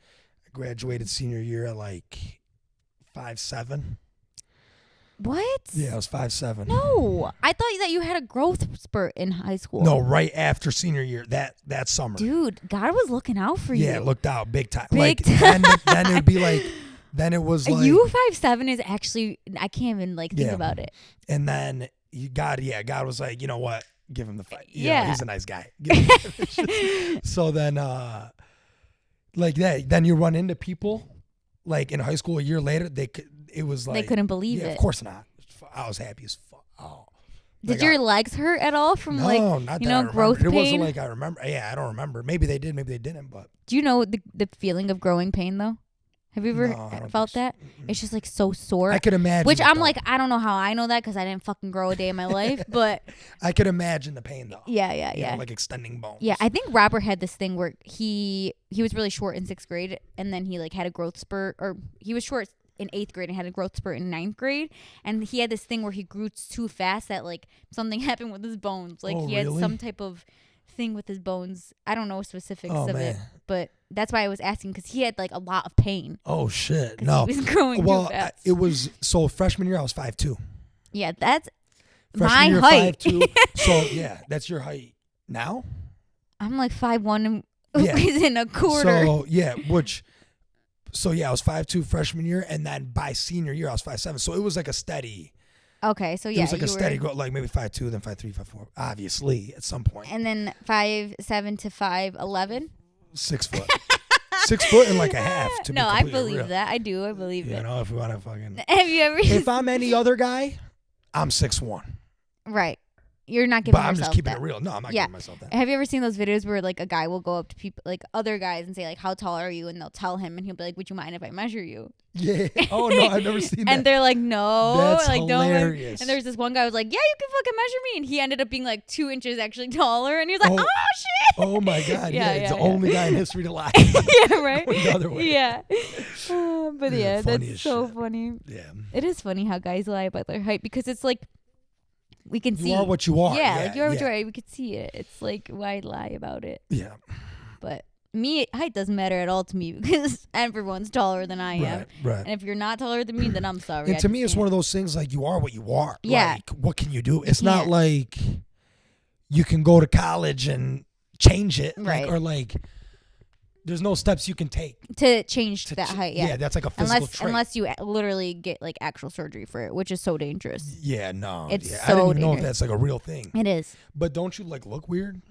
senior year at like 5'7". What? Yeah, I was 5'7". No, I thought that you had a growth spurt in high school. No, right after senior year, that summer. Dude, God was looking out for you. Yeah, it looked out big time. Big like then it'd be like, then it was like you 5'7" is actually, I can't even like think Yeah. about it. And then God was like, you know what? Give him the fight. You Yeah. know, he's a nice guy. Give him so then, like that, then you run into people, like in high school a year later, it was like They couldn't believe yeah, it. Of course not. I was happy as fuck. Oh. Did Like, your legs hurt at all from no, like, not you that know, I remember. growth It pain? wasn't like I remember. Yeah, I don't remember. Maybe they did, maybe they didn't. But Do you know the feeling of growing pain though? Have you ever No, I don't felt think that? It's just like so sore. I could imagine. Which it, I'm though. like, I don't know how I know that because I didn't fucking grow a day in my life. But I could imagine the pain though. yeah. You know, like extending bones. Yeah, I think Robert had this thing where he was really short in 6th grade, and then he like had a growth spurt, or he was short in 8th grade and had a growth spurt in 9th grade, and he had this thing where he grew too fast that like something happened with his bones. Like Oh, he had really? some type of thing with his bones. I don't know specifics Oh, of it, man. but that's why I was asking because he had like a lot of pain. Oh shit! 'Cause No. he was growing Well, too fast. it was so freshman year I was 5'2". Yeah, that's Freshman my year, height. 5'2". So yeah, that's your height now. I'm like 5'1" and Yeah. in a quarter. So yeah, I was 5'2" freshman year, and then by senior year I was 5'7". So it was like a steady. Okay, so It yeah, was like a you steady were, growth, like maybe 5'2", then 5'3", 5'4". Obviously, at some point, and then 5'7" to 5'11". 6 foot, 6 foot and like a half. To No, be I completely believe real. that. I do. I believe You it. know, if we want to fucking. Have you ever? If I'm any other guy, I'm 6'1". Right. You're not giving But I'm yourself just keeping that. it real. No, I'm not giving myself that. Have you ever seen those videos where like a guy will go up to people, like other guys, and say like, "How tall are you?" And they'll tell him, and he'll be like, "Would you mind if I measure you?" Yeah. Oh no, I've never seen that. And they're like, "No." That's like, hilarious. Don't. And there's this one guy who was like, "Yeah, you can fucking measure me," and he ended up being like 2 inches actually taller, and he was like, "Oh shit." Oh my god. Yeah. It's the only guy in history to lie. Yeah. Right. Going the other way. Yeah. But yeah, that's so shit. funny. Yeah. It is funny how guys lie about their height because it's like we can see. You are what you are. Yeah, like you are what you are. We could see it. It's like, why lie about it? Yeah. But me, height doesn't matter at all to me because everyone's taller than I am. Right. And if you're not taller than me, then I'm sorry. And to me, it's one of those things like you are what you are. Yeah. Like, what can you do? It's not like you can go to college and change it. Right. Or like, there's no steps you can take to change that height. Yeah. Yeah, that's like a physical trait. Unless you literally get like actual surgery for it, which is so dangerous. Yeah, no. It's I so didn't even know if dangerous. that's like a real thing. It is. But don't you like look weird?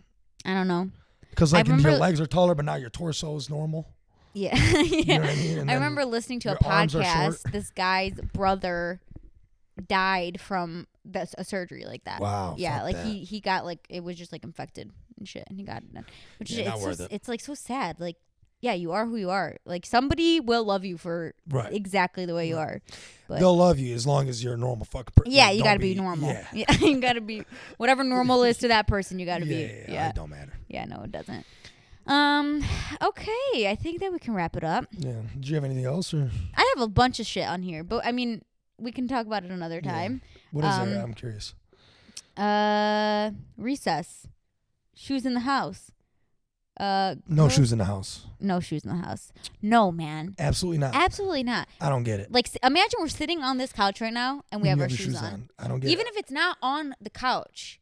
I don't know. Because like your remember- legs are taller, but now your torso is normal. Yeah. You know what I mean? And I then remember listening to a your arms are podcast. short. This guy's brother died from a surgery like that. Wow. Yeah, fuck like that. he got like, it was just like infected and shit, and he got it done. Which Yeah, not is worth it. it's like so sad. Like, yeah, you are who you are. Like somebody will love you for Right. exactly the way you are. But They'll love you as long as you're a normal fucking person. yeah, you got to be normal. Yeah. You got to be whatever normal is to that person. You got to be. Yeah, it don't matter. Yeah, no, it doesn't. Okay, I think that we can wrap it up. Yeah. Did you have anything else? Or? I have a bunch of shit on here, but I mean, we can talk about it another time. What is there? I'm curious. Recess. Shoes in the house. No shoes in the house. No shoes in the house. No, man. Absolutely not. Absolutely not. I don't get it. Like, imagine we're sitting on this couch right now and we have You our your shoes on. I don't get Even it. if it's not on the couch,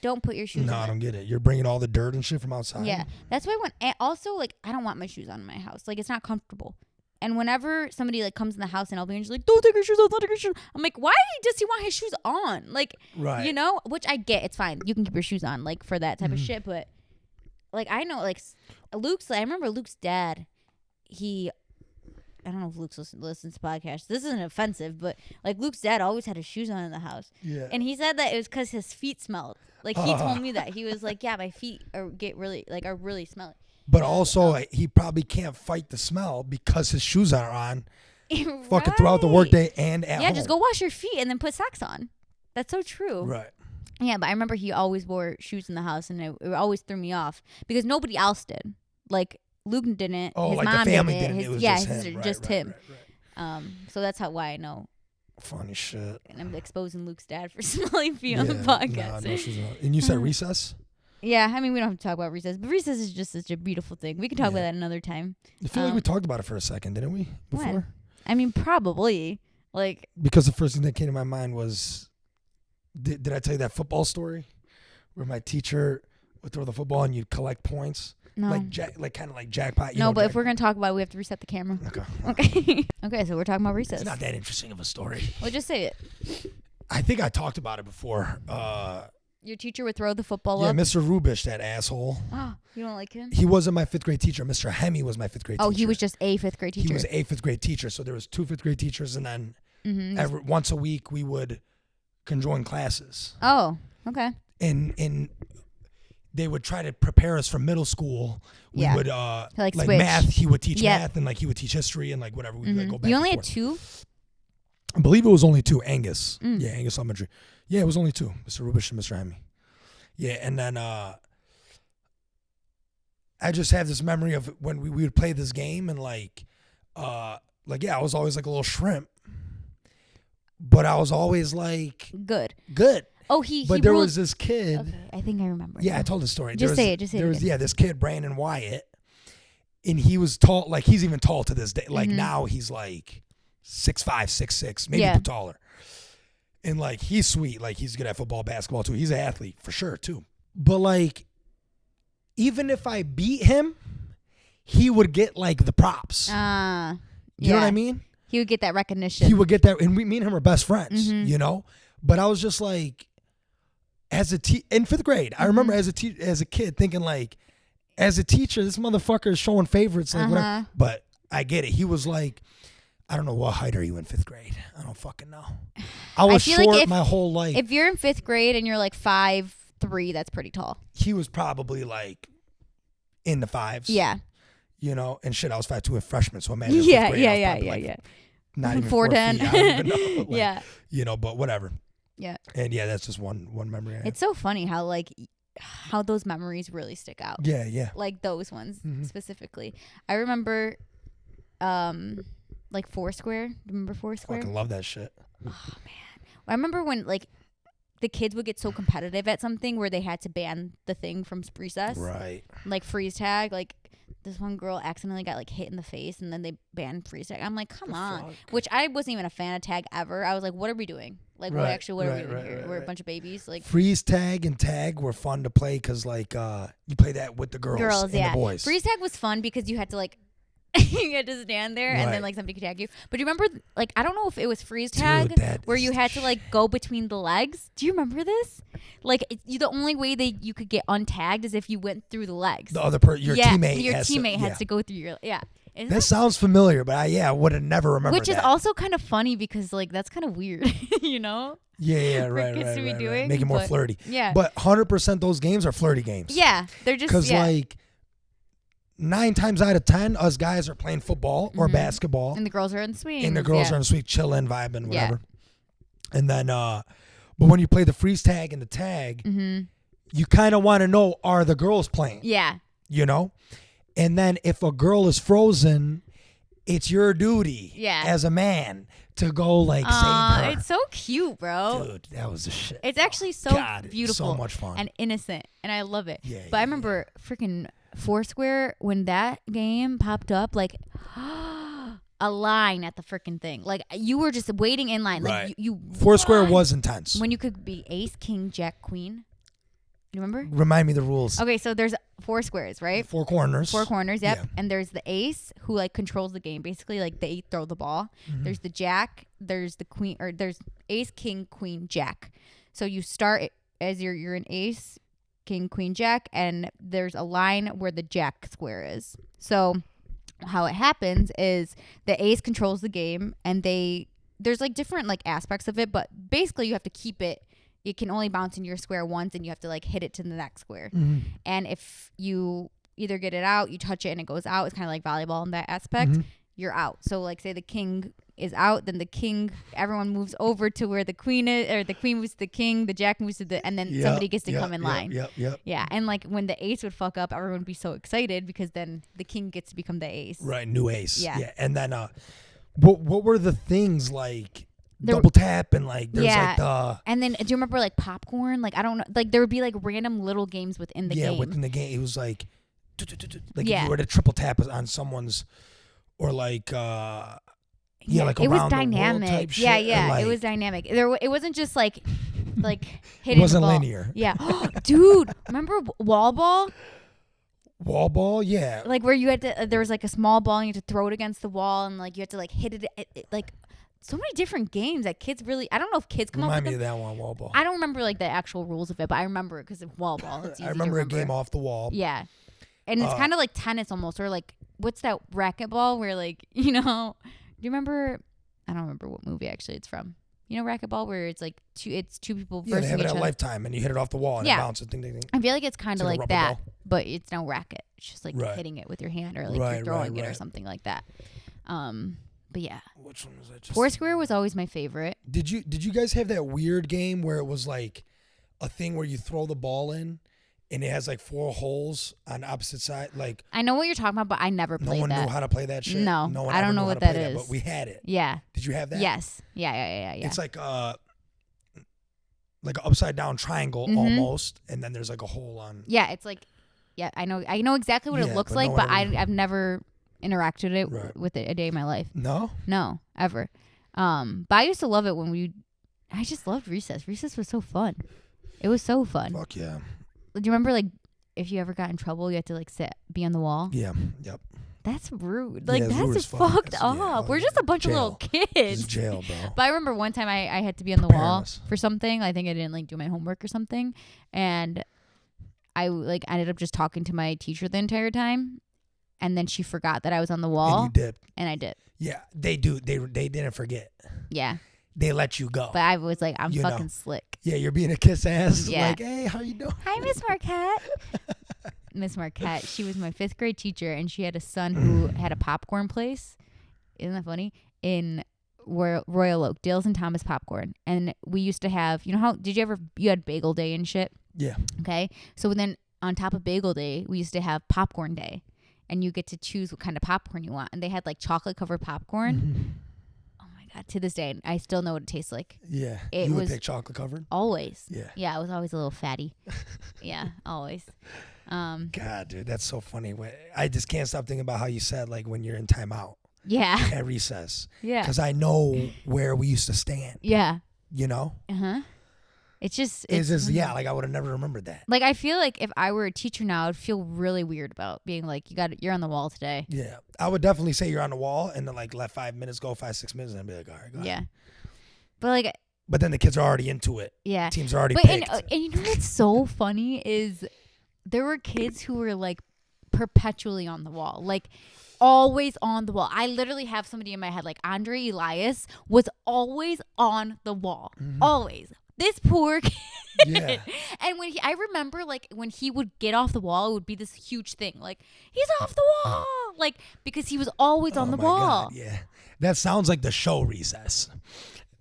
don't put your shoes No, on. I don't get it. You're bringing all the dirt and shit from outside. Yeah, that's why also like I don't want my shoes on in my house. Like it's not comfortable. And whenever somebody like comes in the house and I'll be just like, "Don't take your shoes off, don't take your shoes." I'm like, why does he want his shoes on? Like, Right. you know, which I get. It's fine. You can keep your shoes on, like for that type Mm-hmm. of shit. But like I know, like I remember Luke's dad. I don't know if Luke listens to podcasts. This isn't offensive, but like Luke's dad always had his shoes on in the house. Yeah. And he said that it was because his feet smelled. Like he told me that he was like, yeah, my feet are really smelly. But also, he probably can't fight the smell because his shoes are on fucking throughout the workday and at home. Yeah, just go wash your feet and then put socks on. That's so true. Right. Yeah, but I remember he always wore shoes in the house, and it always threw me off because nobody else did. Like Luke didn't. Oh, his like mom the family didn't. didn't. It was yeah, just his him. sister, just right, him. Right. So that's why I know. Funny shit. And I'm exposing Luke's dad for smelly feet on the Yeah, podcast. no shoes on. And you said recess? Yeah, I mean, we don't have to talk about recess, but recess is just such a beautiful thing. We can talk about that another time. I feel like we talked about it for a second, didn't we? Before? When? I mean, probably. Like, Because the first thing that came to my mind was, did I tell you that football story where my teacher would throw the football and you'd collect points? no. Like kind of like jackpot. No, but if we're going to talk about it, we have to reset the camera. Okay. Okay. Okay, so we're talking about recess. It's not that interesting of a story. Well, just say it. I think I talked about it before. Your teacher would throw the football Yeah, up? Mr. Rubish, that asshole. Oh, you don't like him? He wasn't my fifth grade teacher. Mr. Hemi was my fifth grade teacher. Oh, he was just a fifth grade teacher. He was a fifth grade teacher. So there was 2 fifth grade teachers, and then once a week we would conjoin classes. Oh, okay. And they would try to prepare us for middle school. We would like switch. math. He would teach math, and like he would teach history, and like whatever. We'd like, go back. You only and had forth. 2? I believe it was only 2. Angus. Yeah, Angus Elementary. Yeah, it was only 2. Mr. Rubish and Mr. Hemi. Yeah, and then I just have this memory of when we would play this game, and I was always like a little shrimp, but I was always like Good. Oh, But there was this kid. Okay, I think I remember. Yeah, I told the story. Just say it. Just say it. There was this kid, Brandon Wyatt, and he was tall. Like he's even tall to this day. Like now he's like 6'5", 6'6", maybe taller. And like he's sweet. Like he's good at football, basketball too. He's an athlete for sure too. But like, even if I beat him, he would get like the props. You know what I mean? He would get that recognition. He would get that, and me and him are best friends. You know. But I was just like, in 5th grade, I remember as a kid thinking like, as a teacher, this motherfucker is showing favorites, like whatever. But I get it. He was like, I don't know what height are you in 5th grade. I don't fucking know. I was short my whole life. If you're in 5th grade and you're like 5'3", that's pretty tall. He was probably like in the 5s. Yeah. You know, and shit, I was 5'2" a freshman, so imagine. Yeah. Not even 4'10". I don't even know. Like, yeah. You know, but whatever. Yeah. And yeah, that's just one memory I have. It's so funny how those memories really stick out. Yeah. Like those ones specifically. I remember like Foursquare. Do you remember Foursquare? I fucking love that shit. Oh man. I remember when like the kids would get so competitive at something where they had to ban the thing from recess. Right. Like freeze tag. Like this one girl accidentally got like hit in the face and then they banned freeze tag. I'm like, come on. Fuck? Which I wasn't even a fan of tag ever. I was like, what are we doing? Like, what are we doing here? We're a bunch of babies. Like freeze tag and tag were fun to play because like you play that with the girls and the boys. Freeze tag was fun because you had to like you had to stand there and then like somebody could tag you. But do you remember like I don't know if it was freeze tag where you had to like go between the legs. Do you remember this? Like the only way that you could get untagged is if you went through the legs. The other your teammate has to go through your That sounds familiar, but I would have never remembered Which is also kind of funny because like that's kind of weird, you know? Yeah, right. Make it more flirty. Yeah. But 100% those games are flirty games. Yeah, they're just because like 9 times out of 10, us guys are playing football or basketball, and the girls are in the swing, and the girls are in the swing, chilling, vibing, whatever. And then, but when you play the freeze tag and the tag, you kind of want to know, are the girls playing? Yeah. You know. And then if a girl is frozen, it's your duty as a man to go like save her. It's so cute, bro. Dude, that was the shit. It's actually so beautiful, so much fun, and innocent, and I love it. But I remember freaking Foursquare when that game popped up, like a line at the freaking thing. Like you were just waiting in line. Like you Foursquare was intense. When you could be ace, king, jack, queen. You remember? Remind me the rules. Okay, so there's 4 squares, right? 4 corners. 4 corners, yep. Yeah. And there's the ace who like controls the game. Basically, like they throw the ball. There's the jack. There's the queen, or there's ace, king, queen, jack. So you start as you're an ace, king, queen, jack, and there's a line where the jack square is. So how it happens is the ace controls the game, and there's like different like aspects of it, but basically you have to keep it. It can only bounce in your square once, and you have to like hit it to the next square. And if you either get it out, you touch it and it goes out. It's kind of like volleyball in that aspect. You're out. So like say the king is out, then the king, everyone moves over to where the queen is, or the queen moves to the king, the jack moves to the, and then somebody gets to come in line. Yeah. And like when the ace would fuck up, everyone would be so excited because then the king gets to become the ace. Right. New ace. Yeah. And then what were the things like? Double tap and like there's like the and then do you remember like popcorn? Like I don't know, like there would be like random little games within the game. Yeah, within the game it was like if you were to triple tap on someone's or like like it was dynamic. Type shit. Like, it was dynamic. It wasn't just like hitting. It wasn't the ball. linear. Yeah, dude, remember wall ball? Wall ball, yeah. Like where you had to there was like a small ball and you had to throw it against the wall and like you had to like hit it like. So many different games that kids really. I don't know if kids come up with them. Remind me of that one, wall ball. I don't remember like the actual rules of it, but I remember it because of wall ball. It's easy I remember to a game off the wall. Yeah, and it's kind of like tennis almost, or like what's that racquetball where like do you remember? I don't remember what movie actually it's from. You know racquetball where it's like two people versus they have each it at other. Lifetime and you hit it off the wall and it bounces. Ding, ding, ding. I feel like it's kind of like that, ball. but it's no racket. It's just like hitting it with your hand or like you're throwing it or something like that. But yeah, which one was that? Foursquare was always my favorite. Did you guys have that weird game where it was like a thing where you throw the ball in and it has like 4 holes on the opposite side? Like I know what you're talking about, but I never played that. No one knew how to play that shit. No one I don't know what that is. But we had it. Yeah. Did you have that? Yes. Yeah. It's like an upside down triangle almost, and then there's like a hole on. Yeah, it's like I know exactly what it looks like, but I've never interacted with it a day in my life. No, ever. But I used to love it I just loved recess. Recess was so fun. It was so fun. Fuck yeah. Do you remember like if you ever got in trouble, you had to like be on the wall? Yeah. Yep. That's rude. Like that's fucked up. We're just a bunch of little kids. It's jail, bro. But I remember one time I had to be on the wall for something. I think I didn't like do my homework or something, and I like ended up just talking to my teacher the entire time. And then she forgot that I was on the wall. And you dipped. And I dipped. Yeah, they do. They didn't forget. Yeah. they let you go. But I was like, I'm fucking slick. Yeah, you're being a kiss ass. Yeah. Like, hey, how you doing? Hi, Miss Marquette. Miss Marquette, she was my 5th grade teacher, and she had a son who had a popcorn place. Isn't that funny? In Royal Oak, Dales and Thomas Popcorn. And we used to have, you had Bagel Day and shit? Yeah. Okay. So then on top of Bagel Day, we used to have Popcorn Day. And you get to choose what kind of popcorn you want. And they had like chocolate covered popcorn. Mm-hmm. Oh my God. To this day, I still know what it tastes like. Yeah. You would pick chocolate covered? Always. Yeah. Yeah. I was always a little fatty. Yeah. Always. God, dude, that's so funny. I just can't stop thinking about how you said like when you're in timeout. Yeah. At recess. Yeah. Because I know where we used to stand. Yeah. You know? Uh-huh. It's just like I would have never remembered that. Like I feel like if I were a teacher now, I'd feel really weird about being like, you're on the wall today. Yeah. I would definitely say you're on the wall and then like let 5 minutes go, 5-6 minutes, and I'd be like, all right, go ahead. Yeah. But then the kids are already into it. Yeah. Teams are already picked. And you know what's so funny is there were kids who were like perpetually on the wall. Like always on the wall. I literally have somebody in my head like Andre Elias was always on the wall. Mm-hmm. Always. This poor kid. Yeah. And I remember like when he would get off the wall, it would be this huge thing. Like, he's off the wall. Like, because he was always on the wall. God, yeah. That sounds like the show Recess.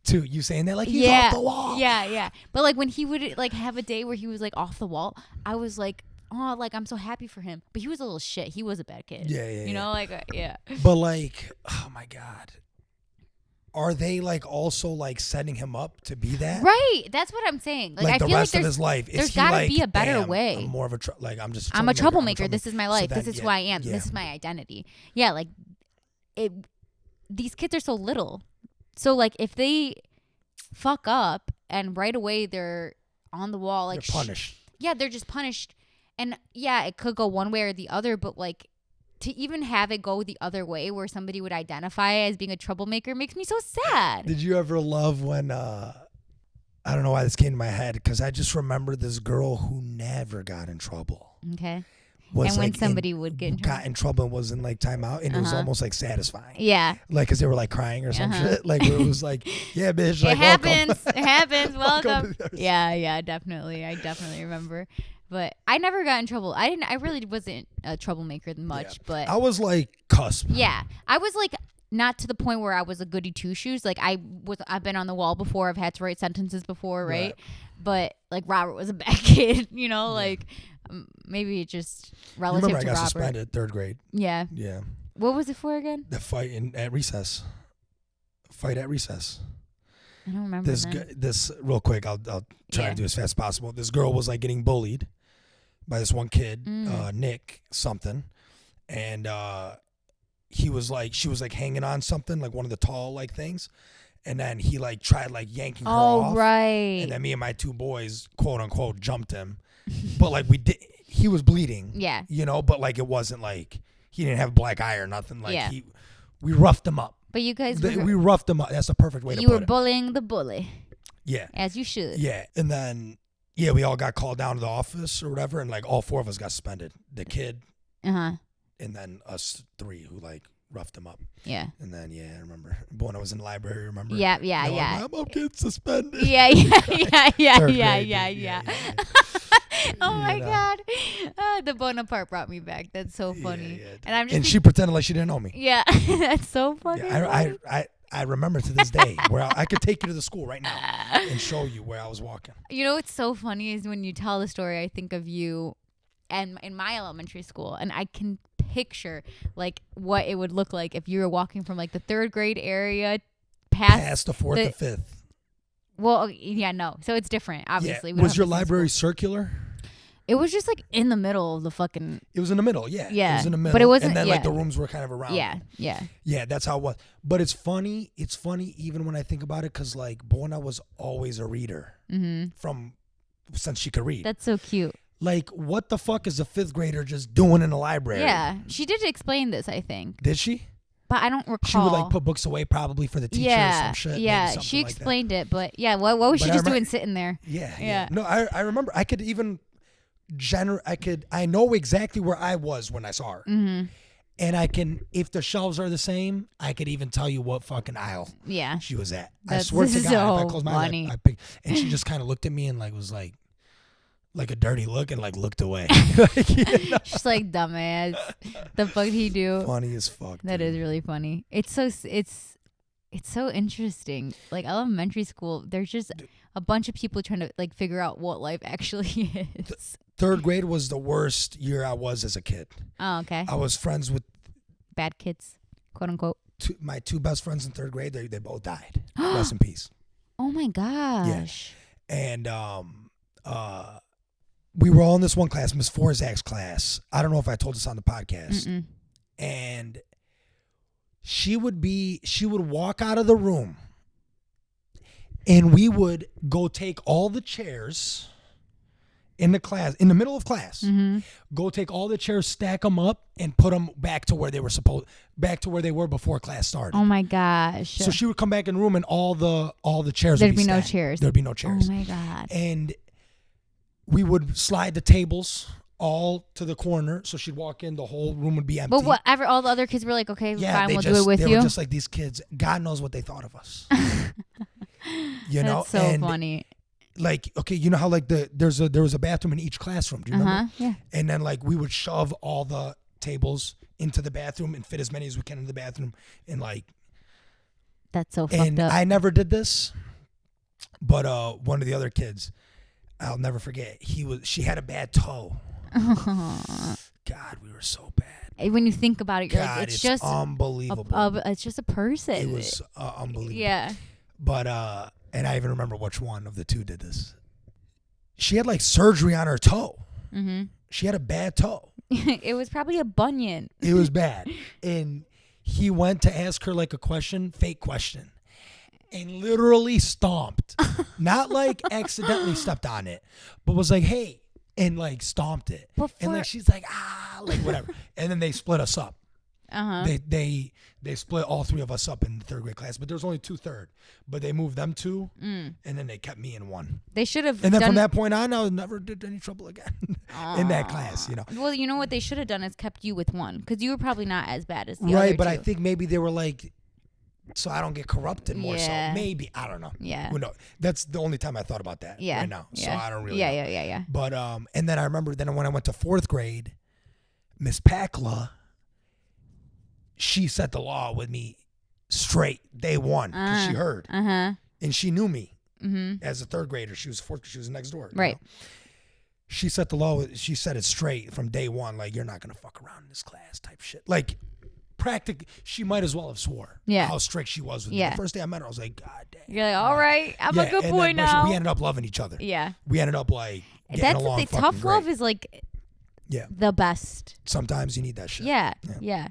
Too. You saying that like he's off the wall. Yeah, yeah. But like when he would like have a day where he was like off the wall, I was like, oh, like I'm so happy for him. But he was a little shit. He was a bad kid. Yeah. You know, like, yeah. But like, oh my God. Are they like also like setting him up to be that? Right. That's what I'm saying. Like I the feel rest like of his life. There's got to be a better way. I'm more of a I'm a troublemaker. This is my life. So this is who I am. Yeah. This is my identity. Yeah. Like these kids are so little. So like if they fuck up and right away they're on the wall, like they're punished. Yeah, they're just punished. And yeah, it could go one way or the other, but like to even have it go the other way where somebody would identify as being a troublemaker makes me so sad. Did you ever love when, I don't know why this came to my head, because I just remember this girl who never got in trouble. Okay. And when somebody would get in trouble. Got in trouble and was in like timeout, and it was almost like satisfying. Yeah. Like, because they were like crying or some shit. Like, it was like, yeah, bitch. Like, it happens. It happens. Welcome. Welcome. Yeah, definitely. I definitely remember. But I never got in trouble. I really wasn't a troublemaker much, but I was like cusp. Yeah. I was like not to the point where I was a goody two shoes. Like I've been on the wall before. I've had to write sentences before, right? But like Robert was a bad kid, you know, like maybe it just relative to Robert. I got suspended 3rd grade. Yeah. Yeah. What was it for again? The fight at recess. Fight at recess. I don't remember this real quick. I'll try to do as fast as possible. This girl was like getting bullied by this one kid, Nick something, and she was like hanging on something, like one of the tall like things, and then he like tried like yanking her off. Oh, right. And then me and my 2 boys, quote unquote, jumped him, but like he was bleeding. Yeah. You know, but like it wasn't like he didn't have a black eye or nothing. Like we roughed him up. But you guys we roughed him up. That's the perfect way to put it. You were bullying the bully. Yeah. As you should. Yeah. And then we all got called down to the office or whatever, and like all 4 of us got suspended. The kid, and then us 3 who like roughed him up. Yeah. And then I remember when I was in the library. Remember? Yeah. I'm getting suspended. Yeah. Oh my God. The Bonaparte brought me back. That's so funny. Yeah. And she pretended like she didn't know me. Yeah. That's so funny. Yeah, I remember to this day where I could take you to the school right now and show you where I was walking. You know what's so funny is when you tell the story, I think of you and in my elementary school, and I can picture like what it would look like if you were walking from like the 3rd grade area past the 4th and 5th. Well, yeah, no. So it's different, obviously. Yeah. Was your library circular? It was just like in the middle of the fucking. It was in the middle, yeah. Yeah. It was in the middle. But it wasn't. And then like the rooms were kind of around. Yeah, yeah. Yeah, that's how it was. But it's funny. It's funny even when I think about it, because like Bona was always a reader since she could read. That's so cute. Like, what the fuck is a 5th grader just doing in the library? Yeah, she did explain this, I think. Did she? But I don't recall. She would like put books away probably for the teacher or some shit. Yeah, she explained it, but yeah, what was she just doing sitting there? Yeah. No, I remember. I could even I know exactly where I was when I saw her. Mm-hmm. And I can, if the shelves are the same, I could even tell you what fucking aisle she was at. I swear to God, if I close my eyes, I pick, and she just kind of looked at me and like was like a dirty look and like looked away. She's like, dumbass. The fuck he do? Funny as fuck. That is really funny. It's so interesting. Like elementary school, there's just a bunch of people trying to like figure out what life actually is. Third grade was the worst year I was as a kid. Oh, okay. I was friends with bad kids, quote unquote. My two best friends in third grade. They both died. Rest in peace. Oh my gosh. Yeah. And we were all in this one class, Miss Forzak's class. I don't know if I told this on the podcast. Mm-mm. And she would walk out of the room and we would go take all the chairs in the class, in the middle of class, go take all the chairs, stack them up, and put them back to where they were before class started. Oh my gosh! So she would come back in the room, and all the chairs. There'd be no chairs. There'd be no chairs. Oh my God! And we would slide the tables all to the corner, so she'd walk in, the whole room would be empty. But whatever, all the other kids were like, okay, fine, we'll do it with you. They were just like, these kids, God knows what they thought of us. You know, that's so funny. Like, okay, you know how like there was a bathroom in each classroom. Do you remember? Yeah. And then like we would shove all the tables into the bathroom and fit as many as we can in the bathroom, and like. That's so fucked up. I never did this, but one of the other kids, I'll never forget. She had a bad toe. God, we were so bad. When you think about it, you're like, it's just unbelievable. It's just a person. It was unbelievable. Yeah. But and I even remember which one of the two did this. She had like surgery on her toe. Mm-hmm. She had a bad toe. It was probably a bunion. It was bad. And he went to ask her like a question, fake question, and literally stomped. Not like accidentally stepped on it, but was like, hey, and like stomped it. And like she's like, like whatever. And then they split us up. Uh-huh. They split all three of us up in the third grade class, but there was only 2 third. But they moved them 2, and then they kept me in 1. They should have. And then from that point on, I never did any trouble again in that class. You know. Well, you know what they should have done is kept you with 1, because you were probably not as bad as the other right. But 2. I think maybe they were like, so I don't get corrupted more. Yeah. So maybe I don't know. Yeah. Who knows? That's the only time I thought about that. Yeah. Right now. Yeah. So I don't really. Yeah. know. Yeah. But and then I remember when I went to 4th grade, Miss Pakla, she set the law with me straight day 1 because she heard, and she knew me as a 3rd grader. She was 4th. She was next door. Right. You know? She set the law. She set it straight from day 1. Like, you're not gonna fuck around in this class, type shit. Like, she might as well have swore. Yeah. How strict she was with me. The first day I met her, I was like, God damn. You're like, all right, I'm a good boy now. We ended up loving each other. Yeah. We ended up like getting along. That's the tough love is like. Yeah. The best. Sometimes you need that shit. Yeah.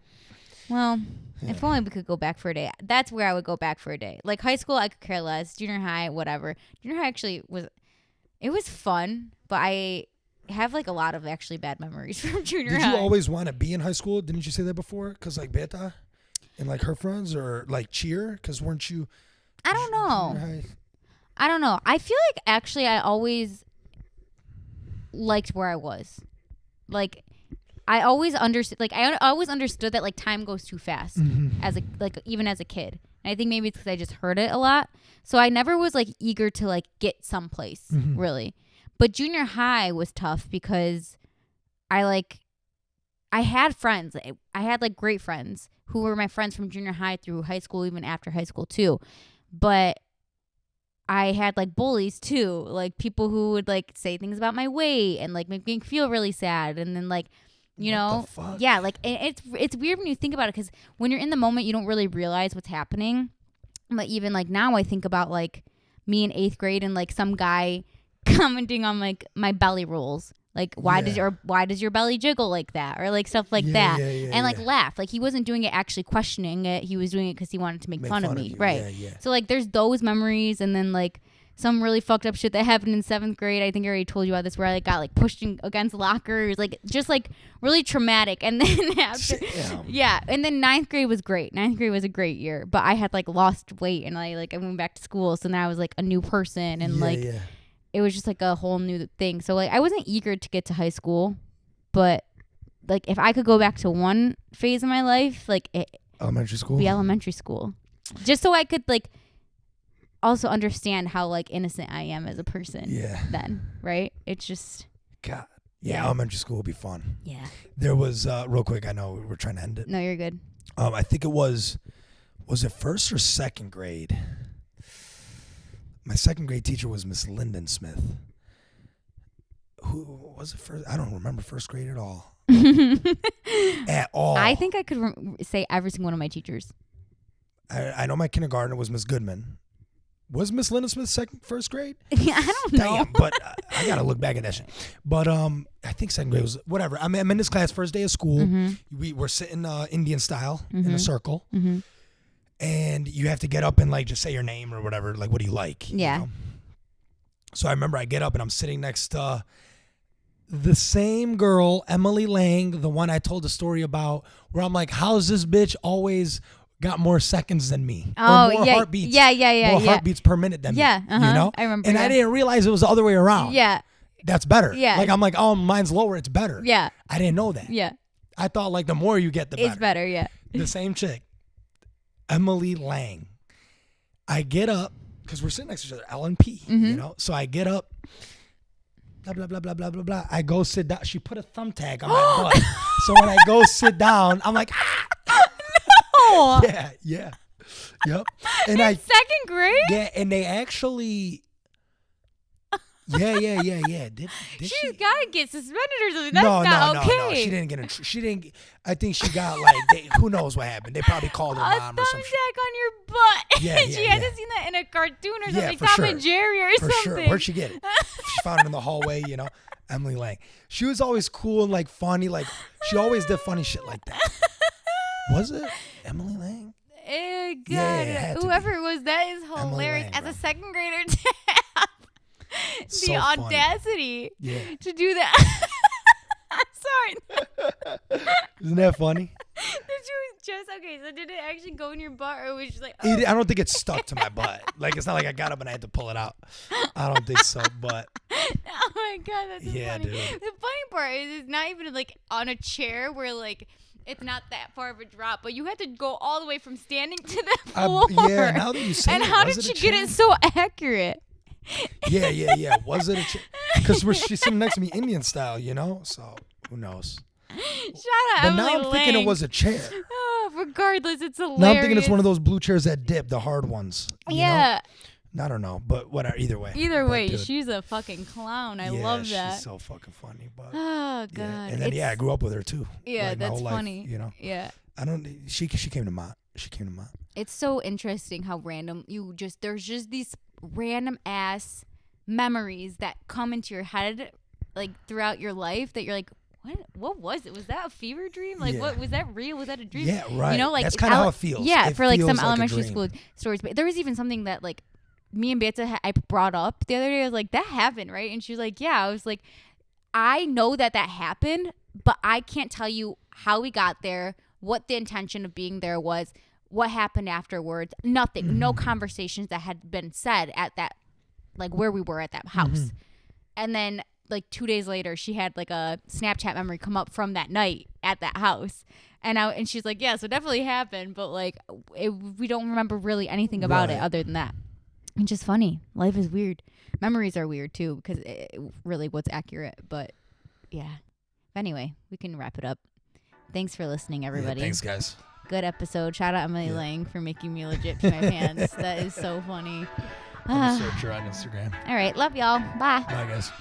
Well, if only we could go back for a day. That's where I would go back for a day. Like high school, I could care less. Junior high, whatever. Junior high actually was fun, but I have like a lot of actually bad memories from junior high. Did you always want to be in high school? Didn't you say that before? Because like Beta and like her friends, or like cheer? Because weren't you? I don't know. I don't know. I feel like actually I always liked where I was. Like I always understood. Like I always understood that like time goes too fast even as a kid. And I think maybe it's because I just heard it a lot. So I never was like eager to like get someplace really. But junior high was tough because I had friends. I had like great friends who were my friends from junior high through high school, even after high school too. But I had like bullies too, like people who would like say things about my weight and like make me feel really sad. And then like, you know, yeah, like it's weird when you think about it, because when you're in the moment, you don't really realize what's happening. But even like now I think about like me in 8th grade and like some guy commenting on like my belly rolls. Like why does your belly jiggle like that, or like stuff like that, and like laugh. Like he wasn't doing it actually questioning it. He was doing it because he wanted to make fun of me, right? Yeah. So like there's those memories, and then like some really fucked up shit that happened in 7th grade. I think I already told you about this, where I like got like pushed against lockers, like just like really traumatic. And then after, and then 9th grade was great. 9th grade was a great year, but I had like lost weight, and I went back to school, so now I was like a new person, and it was just like a whole new thing. So like I wasn't eager to get to high school, but like if I could go back to one phase of my life, like elementary school, be elementary school, just so I could like also understand how like innocent I am as a person. Yeah. Then, right? It's just God. Yeah, elementary school would be fun. Yeah. There was real quick. I know we're trying to end it. No, you're good. I think it was it first or second grade? My second grade teacher was Miss Lyndon Smith. Who was it first? I don't remember first grade at all. At all. I think I could say every single one of my teachers. I know my kindergartner was Miss Goodman. Was Miss Lyndon Smith first grade? Yeah, I don't know. Damn, but I gotta look back at that shit. But I think second grade was whatever. I'm in this class first day of school. We were sitting Indian style in a circle, and you have to get up and like just say your name or whatever. Like, what do you like? Yeah. You know? So I remember I get up and I'm sitting next to the same girl, Emily Lang, the one I told the story about, where I'm like, how's this bitch always got more seconds than me? Oh, or more yeah. heartbeats. Yeah. More heartbeats per minute than me. Yeah. You know? I remember. And I didn't realize it was the other way around. Yeah. That's better. Yeah. Like, I'm like, oh, mine's lower. It's better. Yeah. I didn't know that. Yeah. I thought, like, the more you get, the better. It's better, yeah. The same chick, Emily Lang. I get up, because we're sitting next to each other, L&P, you know? So I get up, blah, blah, blah, blah, blah, blah, blah. I go sit down. She put a thumbtack on my butt. So when I go sit down, I'm like, No. Yeah. Yep. And Second grade? Yeah, and they actually... Yeah. Did She's she? gotta get suspended or something. That's not okay. No. She didn't get she didn't. I think she got like. Who knows what happened? They probably called her mom or some shit. A thumbtack on your butt. Yeah, She had to see that in a cartoon or something. for Tom sure. and Jerry or For something. sure. Where'd she get it? She found it in the hallway. You know, Emily Lang. She was always cool and like funny. Like she always did funny shit like that. Was it Emily Lang? God, Yeah, it had to whoever it was, that is hilarious. Lang, As bro. a second grader to have the So audacity Yeah. to do that. I'm sorry. Isn't that funny? So did it actually go in your butt or was it just like, I don't think it stuck to my butt. Like it's not like I got up and I had to pull it out. I don't think so. But oh my God, that's so funny. dude. The funny part is it's not even like on a chair where like it's not that far of a drop, but you had to go all the way from standing to the floor. Yeah, now that you say and it, how was did it a she get chair? it so accurate? Yeah. Was it a chair? Because she's sitting next to me Indian style, you know? So who knows? Shout out But Emily now I'm thinking Lang. it was a chair. Oh, regardless, it's hilarious. Now I'm thinking it's one of those blue chairs that dip, the hard ones. You Yeah. know? I don't know, but whatever. Either way. Either But, way, dude, she's a fucking clown. I yeah, love that. She's so fucking funny. But Oh God. yeah. And then I grew up with her too. Yeah, like, my that's whole funny. Life, you know. Yeah. I don't. She came to Mott. She came to Mott. It's so interesting how random there's just these random ass memories that come into your head like throughout your life that you're like, what was it? Was that a fever dream? Like, what was that real? Was that a dream? Yeah, right. You know, like that's kind of how it feels. Yeah, it for like some feels elementary a dream. school stories. But there was even something that like me and Beta I brought up the other day. I was like, that happened, right? And she was like, yeah. I was like, I know that happened, but I can't tell you how we got there, what the intention of being there was, what happened afterwards. Nothing. No conversations that had been said at that, like where we were at that house. And then like 2 days later, she had like a Snapchat memory come up from that night at that house. And she's like, yeah, so it definitely happened. But like, we don't remember really anything about it other than that. It's just funny. Life is weird. Memories are weird too, because really what's accurate. But yeah. Anyway, we can wrap it up. Thanks for listening, everybody. Yeah, thanks, guys. Good episode. Shout out Emily Lang for making me legit pee my pants. That is so funny. I'm a searcher on Instagram. All right. Love y'all. Bye. Bye, guys.